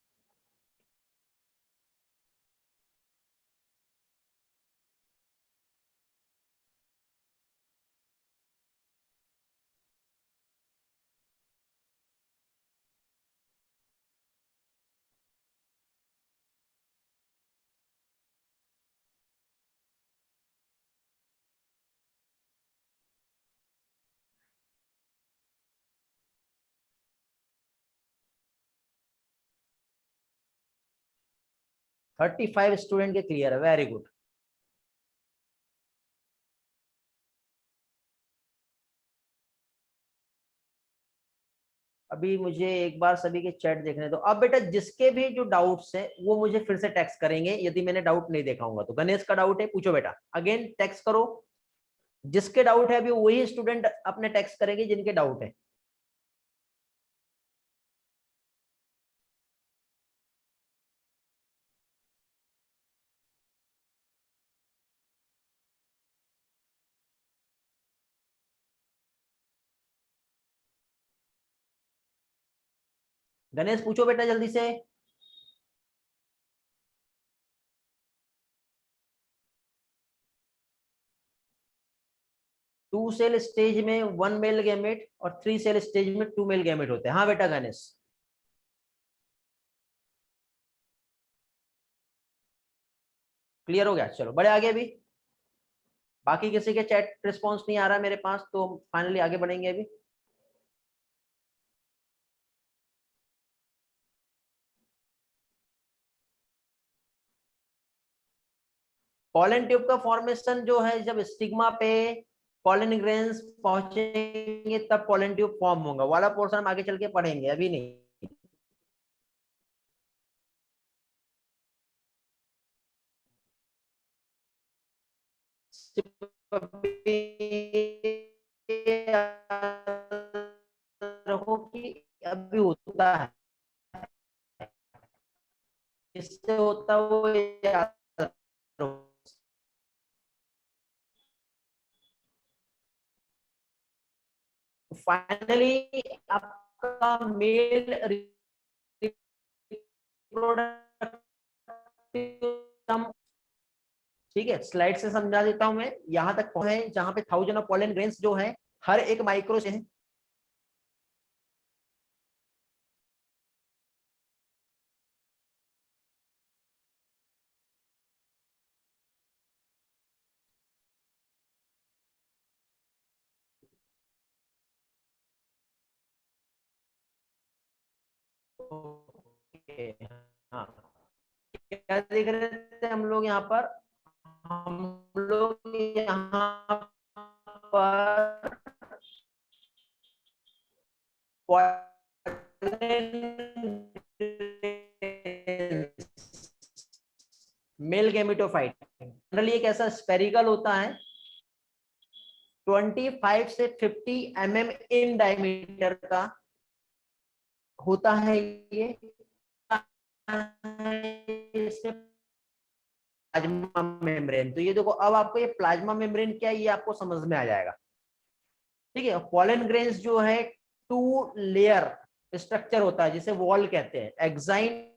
Thirty five student के क्लियर है, वेरी गुड। अभी मुझे एक बार सभी के चैट देखने दो। अब बेटा जिसके भी जो डाउट्स है वो मुझे फिर से टेक्स्ट करेंगे, यदि मैंने डाउट नहीं देखा होगा तो। गणेश का डाउट है, पूछो बेटा, अगेन टेक्स्ट करो। जिसके डाउट है अभी वही स्टूडेंट अपने टेक्स्ट करेंगे जिनके डाउट है। गणेश पूछो बेटा जल्दी से। 2 सेल स्टेज में 1 मेल गैमेट और 3 सेल स्टेज में 2 मेल गैमेट होते हैं। हाँ बेटा गणेश। क्लियर हो गया, चलो बड़े आगे। अभी बाकी किसी के चैट रिस्पॉन्स नहीं आ रहा मेरे पास, तो फाइनली आगे बढ़ेंगे अभी। पॉलन ट्यूब का फॉर्मेशन जो है, जब स्टिग्मा पे पॉलन ग्रेन्स पहुंचेंगे तब पॉलन ट्यूब फॉर्म होगा, वाला पोर्शन हम आगे चल के पढ़ेंगे, अभी नहीं। रखो कि अभी होता है, इससे होता वो याद रखो। फाइनली आपका मेल ठीक है, स्लाइड से समझा देता हूं मैं। यहां तक पहुंचे जहां पे 1000 ऑफ पॉलन ग्रेन्स जो है हर एक माइक्रो से है। ओके, हाँ, क्या देख रहे थे हम लोग यहाँ पर? हम लोग यहाँ पर मेल गैमेटोफाइट जनरली एक ऐसा स्पेरिकल होता है 25 से 50 mm इन डायमीटर का होता है ये। इससे प्लाज्मा मेम्ब्रेन, तो ये देखो अब आपको ये प्लाज्मा मेम्ब्रेन क्या है ये आपको समझ में आ जाएगा। ठीक है, पॉलन ग्रेन्स जो है 2 लेयर स्ट्रक्चर होता है जिसे वॉल कहते हैं, एक्साइन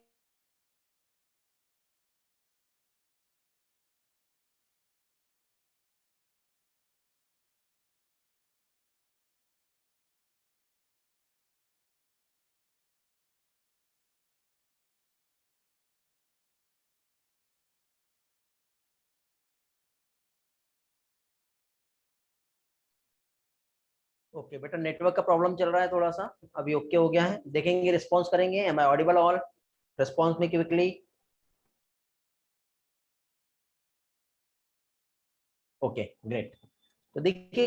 ओके बेटा, नेटवर्क का प्रॉब्लम चल रहा है थोड़ा सा, अभी ओके हो गया है, देखेंगे रिस्पॉन्स करेंगे। Am I audible? All response में क्विकली। Okay great. तो देखिए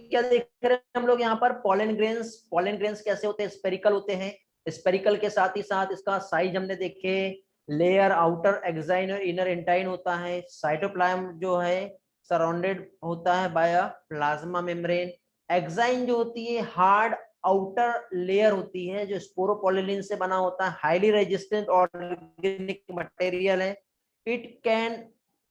क्या देख रहे हैं हम लोग यहाँ पर, पॉलन ग्रेन्स। पॉलन ग्रेन्स कैसे होते हैं? स्पेरिकल होते हैं। स्पेरिकल के साथ ही साथ इसका साइज हमने देखे, लेयर आउटर एक्साइन और इनर इंटाइन होता है। साइटोप्लाज्म जो है सराउंडेड होता है by a plasma membrane. Exine जो होती है हार्ड आउटर लेयर होती है जो स्पोरोपोलिन से बना होता है, हाईली रेजिस्टेंट ऑर्गेनिक मटेरियल है। It can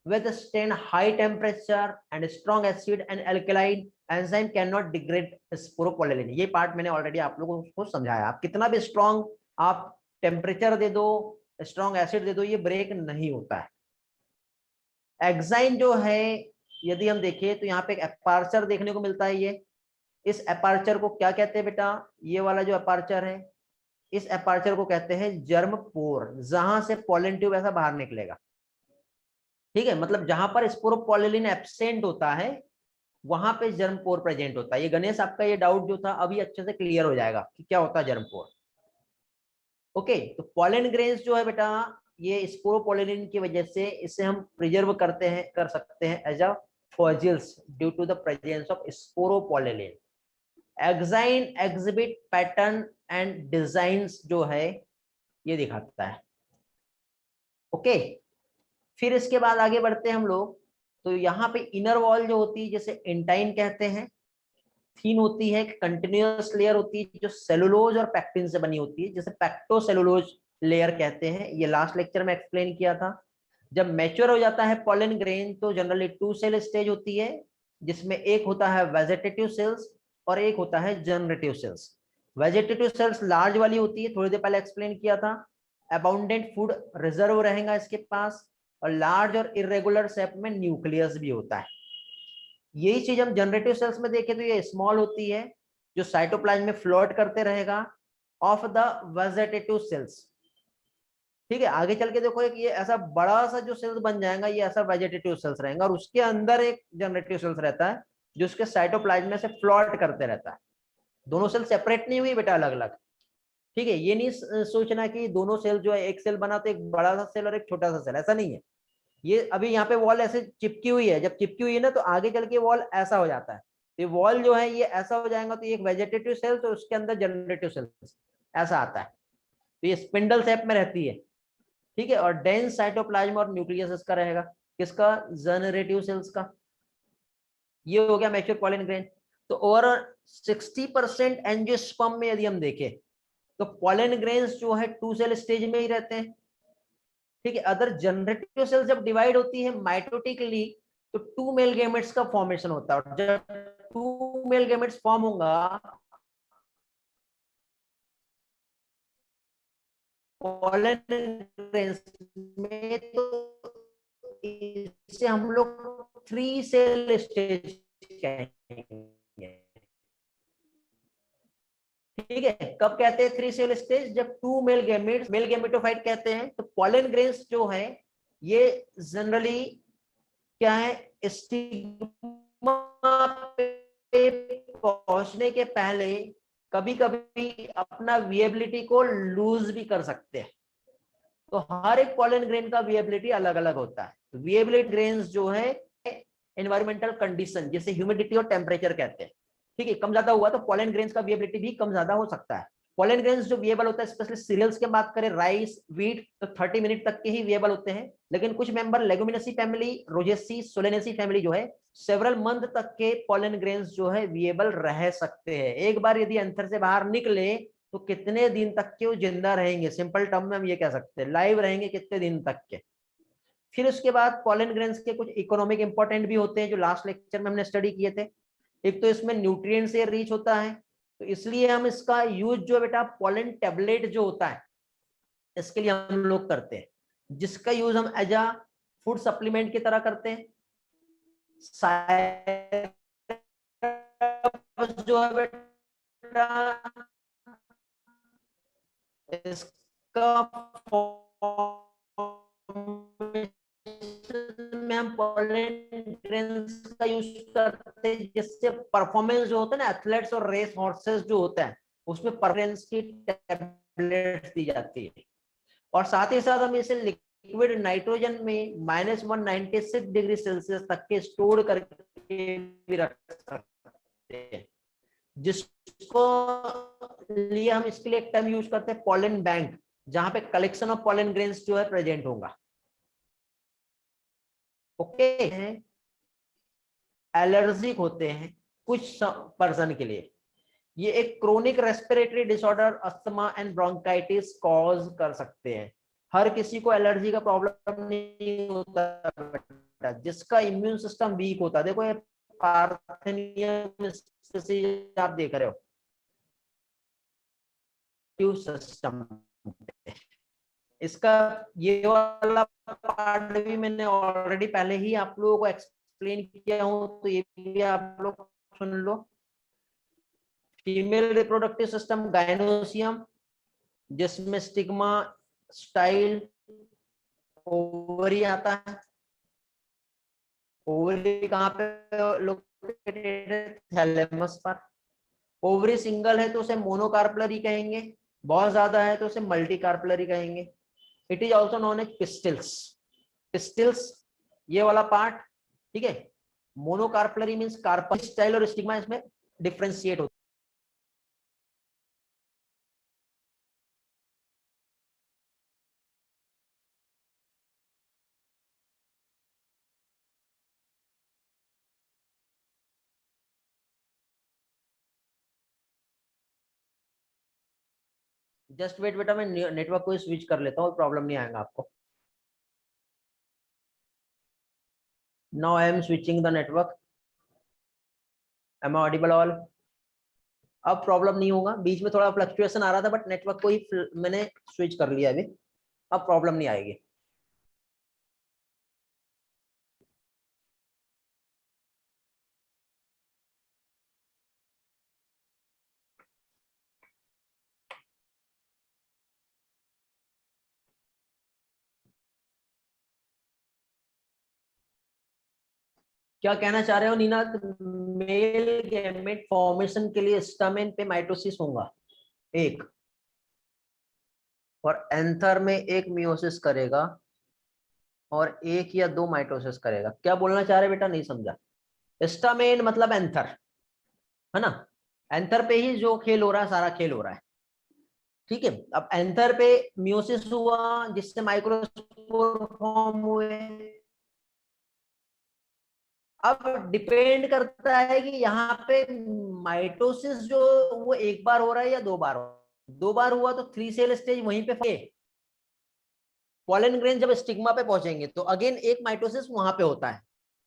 withstand high temperature and strong acid and alkaline enzyme cannot degrade sporopollen। ये पार्ट मैंने ऑलरेडी आप लोगों को समझाया। आप कितना भी स्ट्रॉन्ग आप टेम्परेचर दे दो, स्ट्रॉन्ग एसिड दे दो, ये ब्रेक नहीं होता है। एक्साइन जो है यदि हम देखें तो यहाँ पे एक अपार्चर देखने को मिलता है। ये इस अपार्चर को क्या कहते हैं बेटा? ये वाला जो अपार्चर है, इस अपार्चर को कहते हैं जर्म पोर, जहां से पॉलन ट्यूब ऐसा बाहर निकलेगा। ठीक है, मतलब जहां पर स्पोरोपोलिन एब्सेंट होता है वहां पे जर्म पोर प्रेजेंट होता है। ये गणेश आपका ये डाउट जो था अभी अच्छे से क्लियर हो जाएगा कि क्या होता है जर्म पोर। ओके, तो पॉलन ग्रेन्स जो है बेटा ये स्पोरोपोलिन की वजह से इसे हम प्रिजर्व करते हैं, कर सकते हैं as a fossils due to the presence of sporopollenin. Exine exhibit pattern and designs जो है ये दिखाता है। ओके, फिर इसके बाद आगे बढ़ते हैं हम लोग। तो यहाँ पे इनर वॉल जो होती है जैसे इंटाइन कहते हैं, थीन होती है, कंटिन्यूअस लेयर होती है जो सेलुलोज और पैक्टिन से बनी होती है, जैसे पैक्टोसेलुलोज लेयर कहते हैं। ये लास्ट लेक्चर में एक्सप्लेन किया था। जब मैच्योर हो जाता है पॉलन ग्रेन तो जनरली 2 सेल स्टेज होती है, जिसमें एक होता है वेजिटेटिव सेल्स और एक होता है generative cells. Vegetative cells large वाली होती है, थोड़ी देर पहले एक्सप्लेन किया था। अबाउंडेंट फूड रिजर्व रहेगा इसके पास, और लार्ज और इरेगुलर शेप में न्यूक्लियस भी होता है। यही चीज हम जनरेटिव सेल्स में देखें तो ये स्मॉल होती है, जो साइटोप्लाज्म में फ्लोट करते रहेगा ऑफ द वेजिटेटिव सेल्स। ठीक है, आगे चल के देखो एक ये ऐसा बड़ा सा जो सेल्स बन जाएगा, ये ऐसा वेजिटेटिव सेल्स रहेगा, और उसके अंदर एक जनरेटिव सेल्स रहता है जो उसके साइटोप्लाज्म में से फ्लोट करते रहता है। दोनों सेल सेपरेट नहीं हुई बेटा, अलग अलग। ठीक है, ये नहीं सोचना कि दोनों सेल जो है एक सेल बना तो एक बड़ा सा सेल और एक छोटा सा सेल, ऐसा नहीं है। ये अभी यहाँ पे वॉल ऐसे चिपकी हुई है, जब चिपकी हुई है ना तो आगे चल के वॉल ऐसा हो जाता है। तो वॉल जो है ये ऐसा हो जाएगा, तो ये एक वेजिटेटिव सेल तो उसके अंदर जनरेटिव सेल ऐसा आता है। तो ये स्पिंडल शेप में रहती है। ठीक है, और डेंस साइटोप्लाज्म और न्यूक्लियस इसका रहेगा, किसका, जनरेटिव सेल्स का। ये हो गया मैच्योर पॉलन ग्रेन। तो ओवरऑल 60% एंजियोस्पर्म में यदि हम देखें तो पॉलन ग्रेन्स जो है 2 सेल स्टेज में ही रहते हैं। ठीक है, अदर जनरेटिव सेल्स जब डिवाइड होती है माइटोटिकली तो 2 मेल गैमेट्स का फॉर्मेशन होता है, और जब 2 मेल गैमेट्स फॉर्म होगा पॉलन ग्रेन्स में, तो इसे हम लोग 3 सेल स्टेज कहेंगे। ठीक है, कब कहते हैं 3 सेल स्टेज, जब 2 मेल गैमेटोफाइट कहते हैं। तो पॉलन ग्रेन्स जो है ये जनरली क्या है, स्टिग्मा पे पहुंचने के पहले कभी कभी अपना विएबिलिटी को लूज भी कर सकते हैं। तो हर एक पॉलन ग्रेन का विएबिलिटी अलग अलग होता है। तो विएबिलिटी ग्रेन्स जो है एनवायरमेंटल कंडीशन जैसे ह्यूमिडिटी और टेम्परेचर कहते हैं। ठीक है, कम ज्यादा हुआ तो पॉलन ग्रेन्स का विएबिलिटी भी कम ज्यादा हो सकता है। पॉलन ग्रेन्स जो विएबल होता है, स्पेशली सीरियल्स की बात करें, राइस, व्हीट, तो 30 मिनट तक के ही विएबल होते हैं। लेकिन कुछ member Leguminosae family, Rosaceae, Solanaceae family जो है सेवरल मंथ तक के पॉलन ग्रेन्स जो है विएबल रह सकते हैं। एक बार यदि अंतर से बाहर निकले तो कितने दिन तक के वो जिंदा रहेंगे, सिंपल टर्म में हम ये कह सकते हैं, लाइव रहेंगे कितने दिन तक के। फिर उसके बाद पॉलन ग्रेन्स के कुछ इकोनॉमिक इंपॉर्टेंट भी होते हैं जो लास्ट लेक्चर में हमने स्टडी किए थे। एक तो इसमें न्यूट्रिएंट से रिच होता है, तो इसलिए हम इसका यूज जो बेटा पॉलन टेबलेट जो होता है इसके लिए हम लोग करते हैं, जिसका यूज हम एज अ फूड सप्लीमेंट की तरह करते हैं। जो है बेटा इसका में हम पॉलन ग्रेन्स का यूज करते हैं, जिससे परफॉर्मेंस जो होता है ना एथलेट्स और रेस हॉर्सेस जो होता है उसमें परफॉर्मेंस की टैबलेट्स दी जाती है। और साथ ही साथ हम इसे लिक्विड नाइट्रोजन में -196 डिग्री सेल्सियस तक के स्टोर करके भी रख सकते हैं, जिसको लिए हम इसके लिए एक टर्म यूज करते हैं पॉलन बैंक, जहां पे कलेक्शन ऑफ पॉलन ग्रेन्स जो है प्रेजेंट होगा। ओके, एलर्जिक होते हैं कुछ पर्सन के लिए, ये एक chronic respiratory disorder, asthma and bronchitis cause कर सकते हैं। हर किसी को एलर्जी का प्रॉब्लम नहीं होता, जिसका इम्यून सिस्टम वीक होता है। देखो ये पार्थेनियम आप देख रहे हो सिस्टम, इसका ये वाला पार्ट भी मैंने ऑलरेडी पहले ही आप लोगों को एक्सप्लेन किया हूं, तो ये भी आप लोग सुन लो। फीमेल रिप्रोडक्टिव सिस्टम गायनोसियम, जिसमें स्टिग्मा, स्टाइल, ओवरी आता है। ओवरी कहाँ पे लोकेटेड है, थैलेमस पर। ओवरी सिंगल है तो उसे मोनोकार्पलरी कहेंगे, बहुत ज्यादा है तो उसे मल्टीकार्पलरी कहेंगे। It is also known as pistils. Pistils ये वाला पार्ट, ठीक है। मोनोकार्पलरी मींस कार्पल, स्टाइल और स्टिग्मा इसमें डिफरेंशिएट होता है। जस्ट वेट बेटा, मैं नेटवर्क को स्विच कर लेता हूँ, प्रॉब्लम नहीं आएगा आपको। Now I am switching the network, am I audible all? अब प्रॉब्लम नहीं होगा, बीच में थोड़ा फ्लक्चुएशन आ रहा था, बट नेटवर्क को ही मैंने स्विच कर लिया अभी, अब प्रॉब्लम नहीं आएगी। क्या कहना चाह रहे हो नीना? मेल गैमेट फॉर्मेशन के लिए स्टमेन पे माइटोसिस होगा एक, और एंथर में एक मियोसिस करेगा और एक या दो माइटोसिस करेगा। क्या बोलना चाह रहे बेटा, नहीं समझा? स्टमेन मतलब एंथर, है ना? एंथर पे ही जो खेल हो रहा है, सारा खेल हो रहा है, ठीक है। अब एंथर पे मियोसिस हुआ जिससे माइक्रोस्पोर फॉर्म हुए। अब डिपेंड करता है कि यहाँ पे माइटोसिस जो वो एक बार हो रहा है या दो बार हो रहा है। दो बार हुआ तो 3 सेल स्टेज वहीं पे, पॉलन ग्रेन जब स्टिग्मा पे पहुंचेंगे तो अगेन एक माइटोसिस वहां पे होता है,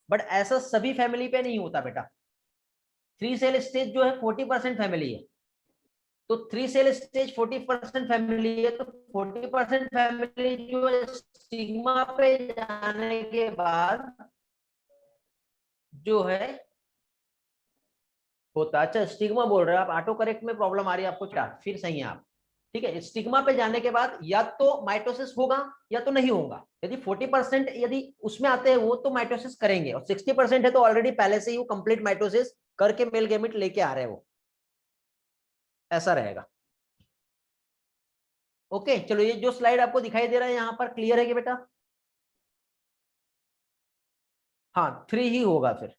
बट ऐसा सभी फैमिली पे नहीं होता बेटा। 3 सेल स्टेज जो है 40% फैमिली है, तो 3 सेल स्टेज 40% फैमिली है, तो 40% फैमिली जो स्टिग्मा पे जाने के बाद जो है होता। अच्छा स्टिग्मा बोल रहे हैं आप, ऑटो करेक्ट में प्रॉब्लम आ रही है आपको क्या? फिर सही है आप, ठीक है। स्टिग्मा पे जाने के बाद या तो माइटोसिस होगा या तो नहीं होगा। यदि 40% यदि उसमें आते हैं वो तो माइटोसिस करेंगे, और 60% है तो ऑलरेडी पहले से ही वो कंप्लीट माइटोसिस करके मेल गेमिट लेके आ रहे हैं वो, ऐसा रहेगा। ओके चलो, ये जो स्लाइड आपको दिखाई दे रहा है यहाँ पर क्लियर है कि बेटा? हाँ 3 ही होगा फिर।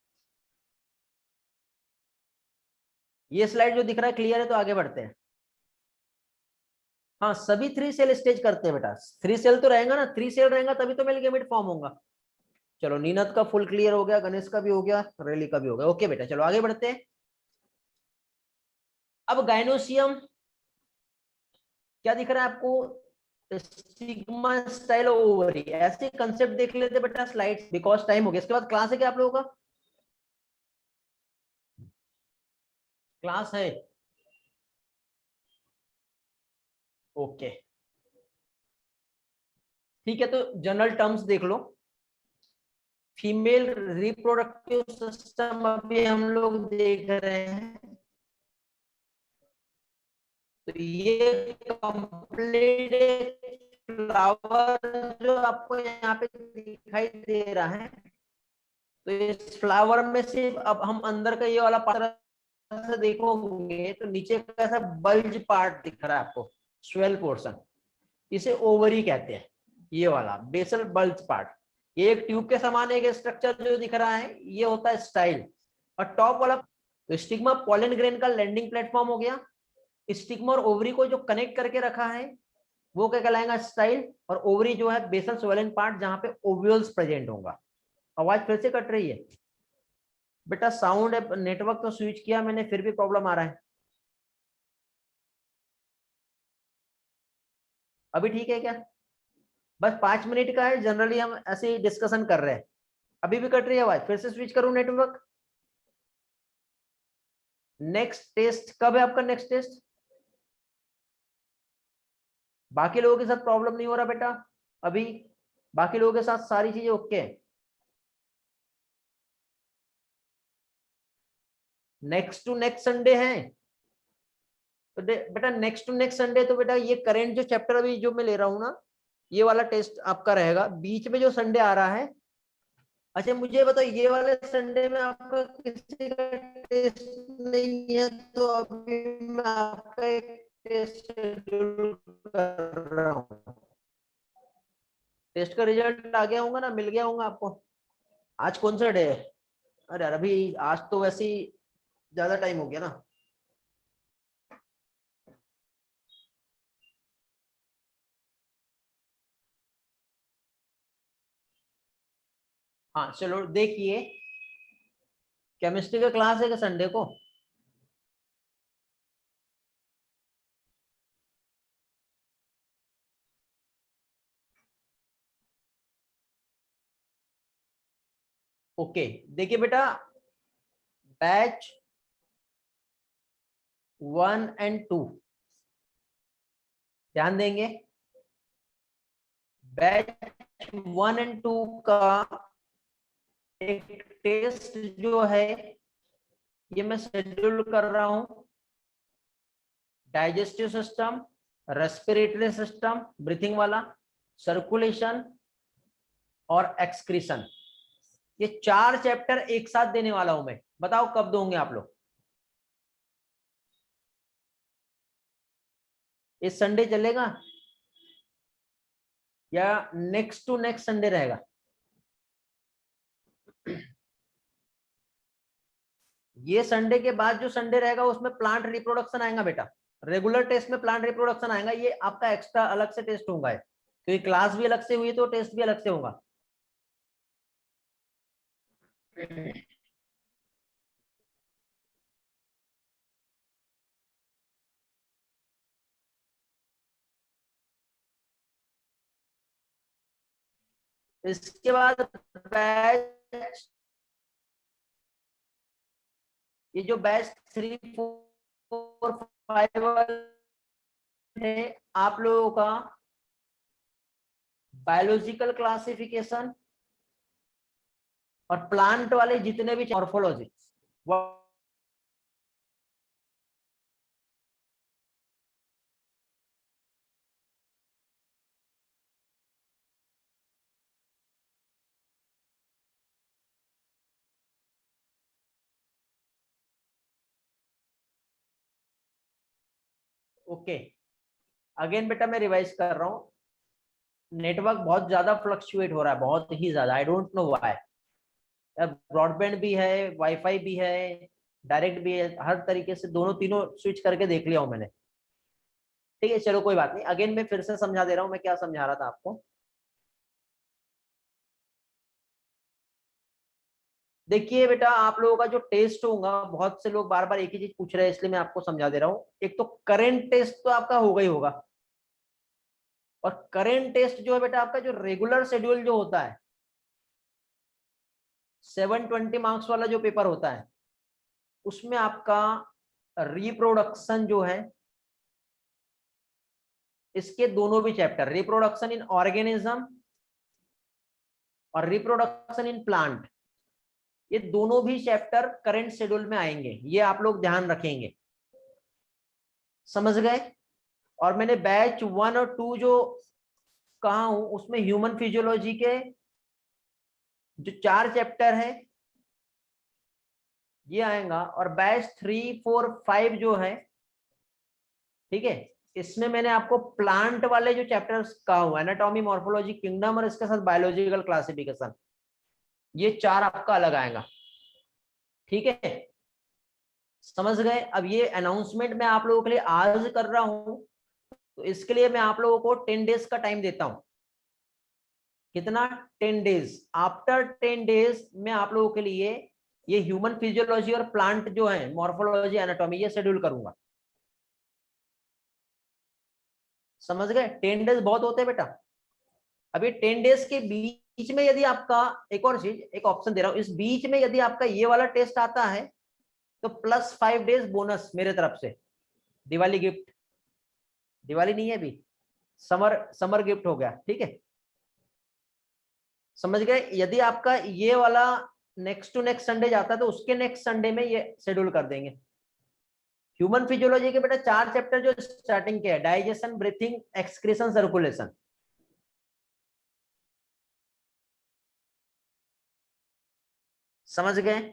ये स्लाइड जो दिख रहा है क्लियर है, तो आगे बढ़ते हैं। हाँ सभी 3 सेल स्टेज करते हैं बेटा, 3 सेल तो रहेगा ना, 3 सेल रहेगा तभी तो मेल गेमिट फॉर्म होगा। चलो नीनत का फुल क्लियर हो गया, गणेश का भी हो गया, रेली का भी हो गया। ओके बेटा चलो आगे बढ़ते हैं। अब गाइनोसियम क्या दिख रहा है आपको? सिग्मा स्टाइल ओवरी, ऐसे कंसेप्ट देख लेते बेटा स्लाइड्स, बिकॉज टाइम हो गया। इसके बाद क्लास है क्या आप लोगों का? क्लास है? ओके ठीक है, तो जनरल टर्म्स देख लो। फीमेल रिप्रोडक्टिव सिस्टम अभी हम लोग देख रहे हैं, तो ये कंप्लीट फ्लावर जो आपको यहाँ पे दिखाई दे रहा है, तो इस फ्लावर में से अब हम अंदर का ये वाला पार्ट से देखोगे तो नीचे का ऐसा बल्ज पार्ट दिख रहा है आपको, स्वेल पोर्शन, इसे ओवरी कहते हैं। ये वाला बेसल बल्ज पार्ट, ये एक ट्यूब के समान एक स्ट्रक्चर जो दिख रहा है, ये होता है स्टाइल। और टॉप वाला तो स्टिग्मा पॉलन ग्रेन का लैंडिंग प्लेटफॉर्म हो गया। स्टिग्मा और ओवरी को जो कनेक्ट करके रखा है वो क्या कहलाएगा? स्टाइल। और ओवरी जो है बेसल स्वेलन पार्ट जहां पे ओव्यूल्स प्रेजेंट होगा। आवाज फिर से कट रही है बेटा? साउंड नेटवर्क तो स्विच किया मैंने, फिर भी प्रॉब्लम आ रहा है। अभी ठीक है क्या? बस 5 मिनट का है, जनरली हम ऐसे ही डिस्कशन कर रहे हैं। अभी भी कट रही है आवाज? फिर से स्विच करूं नेटवर्क? नेक्स्ट टेस्ट कब है आपका? नेक्स्ट टेस्ट बाकी लोगों के साथ प्रॉब्लम नहीं हो रहा बेटा अभी? बाकी लोगों के साथ सारी चीजें ओके है? नेक्स्ट टू नेक्स्ट संडे है तो बेटा नेक्स्ट टू नेक्स्ट संडे तो बेटा ये करेंट जो चैप्टर अभी जो मैं ले रहा हूँ ना, ये वाला टेस्ट आपका रहेगा। बीच में जो संडे आ रहा है, अच्छा मुझे बताओ, ये वाले संडे में आपका किसी का टेस्ट नहीं है तो अभी मैं आपका एक टेस्ट शेड्यूल कर रहा हूँ। टेस्ट का रिजल्ट आ गया होगा ना, मिल गया होगा आपको? आज कौन सा डे है? अरे यार अभी आज तो वैसे ही ज्यादा टाइम हो गया ना। हाँ चलो देखिए, केमिस्ट्री का क्लास है क्या संडे को? ओके, देखिए बेटा, बैच 1 एंड 2 ध्यान देंगे। बैच 1 एंड 2 का एक टेस्ट जो है ये मैं शेड्यूल कर रहा हूं, digestive system, respiratory system breathing वाला, सर्कुलेशन और एक्सक्रीशन, ये 4 चैप्टर एक साथ देने वाला हूं मैं। बताओ कब दोगे आप लोग? इस संडे चलेगा या नेक्स्ट टू नेक्स्ट संडे रहेगा? ये संडे के बाद जो संडे रहेगा उसमें प्लांट रिप्रोडक्शन आएगा बेटा। रेगुलर टेस्ट में प्लांट रिप्रोडक्शन आएगा, ये आपका एक्स्ट्रा अलग से टेस्ट होगा, क्योंकि क्लास भी अलग से हुई तो टेस्ट भी अलग से होगा। इसके बाद बैच, ये जो बैच 3, 4, 5 है आप लोगों का बायोलॉजिकल क्लासिफिकेशन और प्लांट वाले जितने भी मॉर्फोलॉजी, ओके। अगेन बेटा मैं रिवाइज कर रहा हूँ, नेटवर्क बहुत ज्यादा फ्लक्चुएट हो रहा है, बहुत ही ज्यादा, I don't know why. Broadband भी है, वाईफाई भी है, डायरेक्ट भी है, हर तरीके से दोनों तीनों स्विच करके देख लिया हूं मैंने। ठीक है, चलो कोई बात नहीं, अगेन मैं फिर से समझा दे रहा हूँ मैं क्या समझा रहा था आपको। देखिए बेटा, आप लोगों का जो टेस्ट होगा, बहुत से लोग बार बार एक ही चीज पूछ रहे हैं, इसलिए मैं आपको समझा दे रहा हूँ। एक तो करेंट टेस्ट तो आपका होगा ही होगा, और करेंट टेस्ट जो है बेटा आपका जो रेगुलर शेड्यूल जो होता है, 720 मार्क्स वाला जो पेपर होता है, उसमें आपका रिप्रोडक्शन जो है, इसके दोनों भी चैप्टर, रिप्रोडक्शन इन ऑर्गेनिज्म और रिप्रोडक्शन इन प्लांट, ये दोनों भी चैप्टर करंट शेड्यूल में आएंगे, ये आप लोग ध्यान रखेंगे। समझ गए? और मैंने बैच 1 और 2 जो कहा हूं, उसमें ह्यूमन फिजियोलॉजी के जो 4 चैप्टर है ये आएगा, और बैच 3, 4, 5 जो है, ठीक है, इसमें मैंने आपको प्लांट वाले जो चैप्टर्स कहा हुआ, एनाटॉमी, मॉर्फोलॉजी, किंगडम और इसके साथ बायोलॉजिकल क्लासिफिकेशन, ये 4 आपका अलग आएगा। ठीक है, समझ गए? अब ये अनाउंसमेंट मैं आप लोगों के लिए आज कर रहा हूं, तो इसके लिए मैं आप लोगों को 10 डेज का टाइम देता हूं। कितना? 10 डेज। आफ्टर 10 डेज मैं आप लोगों के लिए ये ह्यूमन फिजियोलॉजी और प्लांट जो है, मॉर्फोलॉजी, एनाटॉमी, ये शेड्यूल करूंगा। समझ गए? 10 डेज बहुत होते हैं बेटा। अभी 10 डेज के बीच में यदि आपका, एक और चीज, एक ऑप्शन दे रहा हूं, इस बीच में यदि आपका ये वाला टेस्ट आता है तो +5 डेज बोनस मेरे तरफ से, दिवाली गिफ्ट। दिवाली नहीं है अभी, समर समर गिफ्ट हो गया। ठीक है, समझ गए? यदि आपका ये वाला नेक्स्ट टू नेक्स्ट संडे जाता है तो उसके नेक्स्ट संडे में ये शेड्यूल कर देंगे। ह्यूमन फिजियोलॉजी के बेटा 4 चैप्टर जो स्टार्टिंग के है, डाइजेशन, ब्रीथिंग, एक्सक्रीशन, सर्कुलेशन। समझ गए?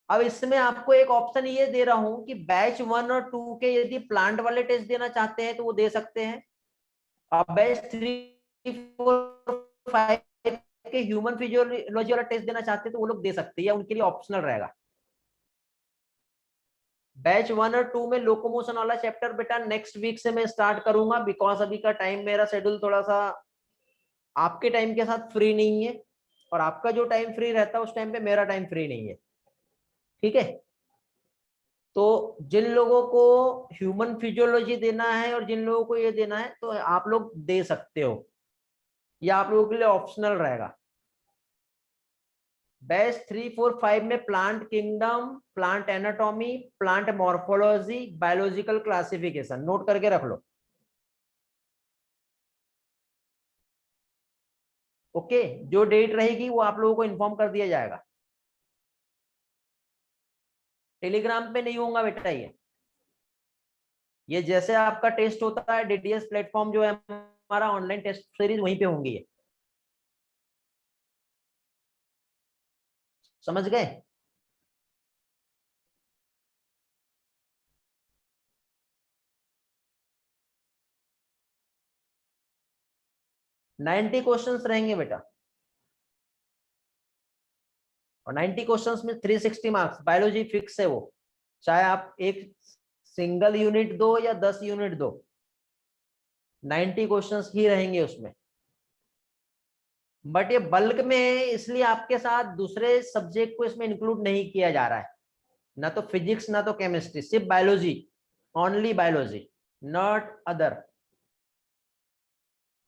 अब इसमें आपको एक ऑप्शन ये दे रहा हूं कि बैच 1 और 2 के यदि प्लांट वाले टेस्ट देना चाहते हैं तो वो दे सकते हैं, और बैच 3, 4, 5 के ह्यूमन फिजियोलॉजी वाला टेस्ट देना चाहते हैं तो वो लोग दे सकते हैं, या उनके लिए ऑप्शनल रहेगा। बैच 1 और 2 में लोकोमोशन वाला चैप्टर बेटा नेक्स्ट वीक से मैं स्टार्ट करूंगा, बिकॉज अभी का टाइम मेरा शेड्यूल थोड़ा सा आपके टाइम के साथ फ्री नहीं है, और आपका जो टाइम फ्री रहता है उस टाइम पे मेरा टाइम फ्री नहीं है। ठीक है, तो जिन लोगों को ह्यूमन फिजियोलॉजी देना है और जिन लोगों को ये देना है तो आप लोग दे सकते हो। ये आप लोगों के लिए ऑप्शनल रहेगा। बैच 3, 4, 5 में plant kingdom, plant anatomy, plant morphology, biological classification note करके रख लो। ओके, जो डेट रहेगी वो आप लोगों को इन्फॉर्म कर दिया जाएगा। टेलीग्राम पे नहीं होगा बेटा ये जैसे आपका टेस्ट होता है डीडीएस प्लेटफॉर्म जो है हमारा ऑनलाइन टेस्ट सीरीज, वहीं पे होंगी ये, समझ गए? नाइन्टी क्वेश्चंस रहेंगे बेटा, और 90 क्वेश्चंस में 360 मार्क्स। बायोलॉजी फिक्स है वो, चाहे आप एक सिंगल यूनिट दो या 10 यूनिट दो, 90 क्वेश्चंस ही रहेंगे उसमें। बट ये बल्क में है, इसलिए आपके साथ दूसरे सब्जेक्ट को इसमें इंक्लूड नहीं किया जा रहा है, ना तो फिजिक्स ना तो केमिस्ट्री, सिर्फ biology, only biology, not other.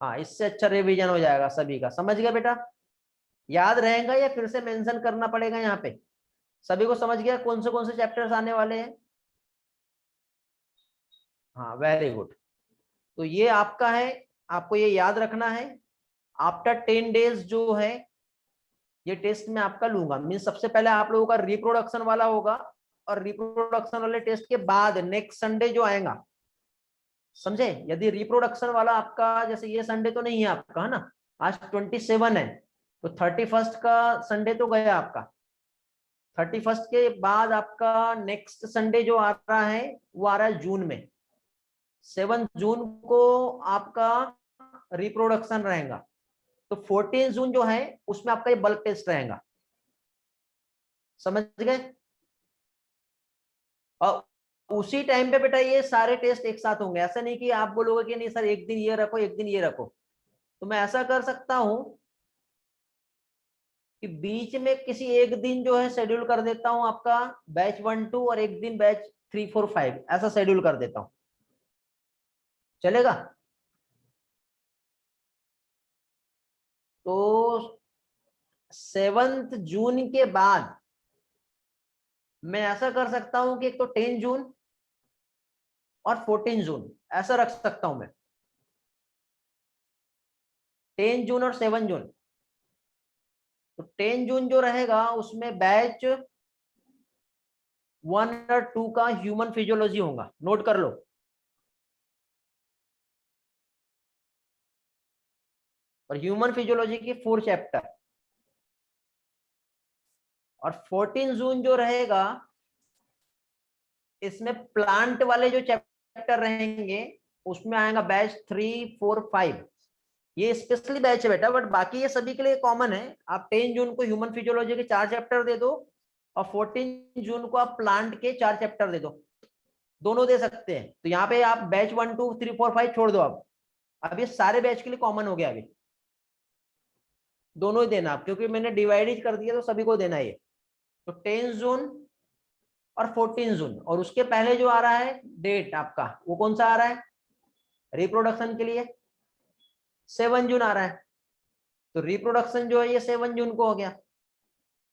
हाँ, इससे अच्छा रिवीजन हो जाएगा सभी का। समझ गया बेटा? याद रहेगा या फिर से मेंशन करना पड़ेगा यहाँ पे? सभी को समझ गया कौन से चैप्टर्स आने वाले हैं? हाँ, वेरी गुड। तो ये आपका है, आपको ये याद रखना है। आफ्टर 10 डेज जो है ये टेस्ट में आपका लूंगा। मीन सबसे पहले आप लोगों का रिप्रोडक्शन वाला होगा, और रिप्रोडक्शन वाले टेस्ट के बाद नेक्स्ट संडे जो आएगा, समझे? यदि रिप्रोडक्शन वाला आपका, जैसे ये संडे तो नहीं है आपका, है ना, आज 27 है, तो 31 का संडे तो गया आपका। 31 के बाद आपका नेक्स्ट संडे जो आ रहा है वो आ रहा है जून में, 7 जून को आपका रिप्रोडक्शन रहेगा। तो 14 जून जो है उसमें आपका ये बल्क टेस्ट रहेगा। समझ गए? और उसी टाइम पे बेटा ये सारे टेस्ट एक साथ होंगे। ऐसा नहीं कि आप बोलोगे कि नहीं सर एक दिन ये रखो एक दिन ये रखो। तो मैं ऐसा कर सकता हूं कि बीच में किसी एक दिन जो है शेड्यूल कर देता हूं आपका बैच 1, 2, और एक दिन बैच 3, 4, 5, ऐसा शेड्यूल कर देता हूं, चलेगा? तो 7 जून के बाद मैं ऐसा कर सकता हूं कि एक तो 10 जून और 14 जून ऐसा रख सकता हूं मैं। 10 जून और 7 जून। तो 10 जून जो रहेगा उसमें बैच 1 और 2 का ह्यूमन फिजियोलॉजी होगा, नोट कर लो। और ह्यूमन फिजियोलॉजी की 4 चैप्टर। और 14 जून जो रहेगा इसमें प्लांट वाले जो चैप्टर रहेंगे उसमें आएगा बैच 3, 4, 5। ये स्पेशली बैच है बेटा, बट बाकी ये सभी के लिए कॉमन है। आप 10 जून को ह्यूमन फिजियोलॉजी के 4 चैप्टर दे दो, और 14 जून को आप प्लांट के 4 चैप्टर दे दो, दोनों दे सकते हैं। तो यहाँ पे आप बैच 1, 2, 3, 4, 5 छोड़ दो। अब ये सारे बैच के लिए कॉमन हो गया, अभी दोनों ही देना आप, क्योंकि मैंने डिवाइड ही कर दिया तो सभी को देना है ये। तो 10 जून और 14 जून, और उसके पहले जो आ रहा है डेट आपका वो कौन सा आ रहा है रिप्रोडक्शन के लिए? 7 जून आ रहा है। तो रिप्रोडक्शन जो है ये 7 जून को हो गया,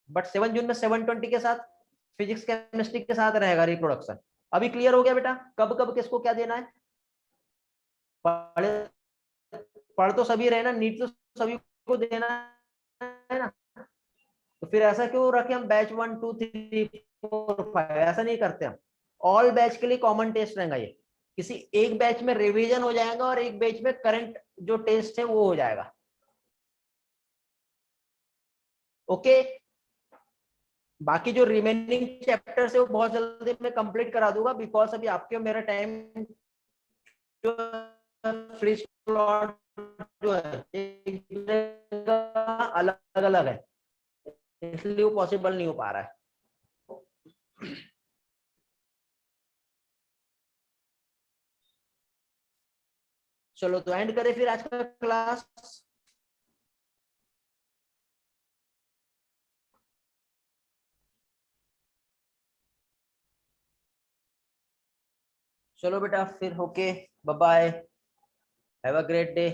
बट 7 जून में 720 के साथ फिजिक्स केमिस्ट्री के साथ रहेगा रिप्रोडक्शन। अभी क्लियर हो गया बेटा कब कब किसको क्या देना है? पढ़ पढ़ तो सभी रहे ना, नीट तो सभी को देना है ना। तो फिर ऐसा क्यों रखे हम बैच 1, 2, 3, 4, 5? ऐसा नहीं करते हम। ऑल बैच के लिए कॉमन टेस्ट रहेगा ये। किसी एक बैच में रिवीजन हो जाएगा और एक बैच में करंट जो टेस्ट है वो हो जाएगा। ओके, बाकी जो रिमेनिंग चैप्टर्स है वो बहुत जल्दी मैं कंप्लीट करा दूंगा, बिकॉज अभी आपके मेरा टाइम जो फ्री स्लॉट जो है अलग अलग है, इसलिए वो पॉसिबल नहीं हो पा रहा है। चलो तो एंड करें फिर आज का क्लास। चलो बेटा फिर, okay, bye bye, have a great day.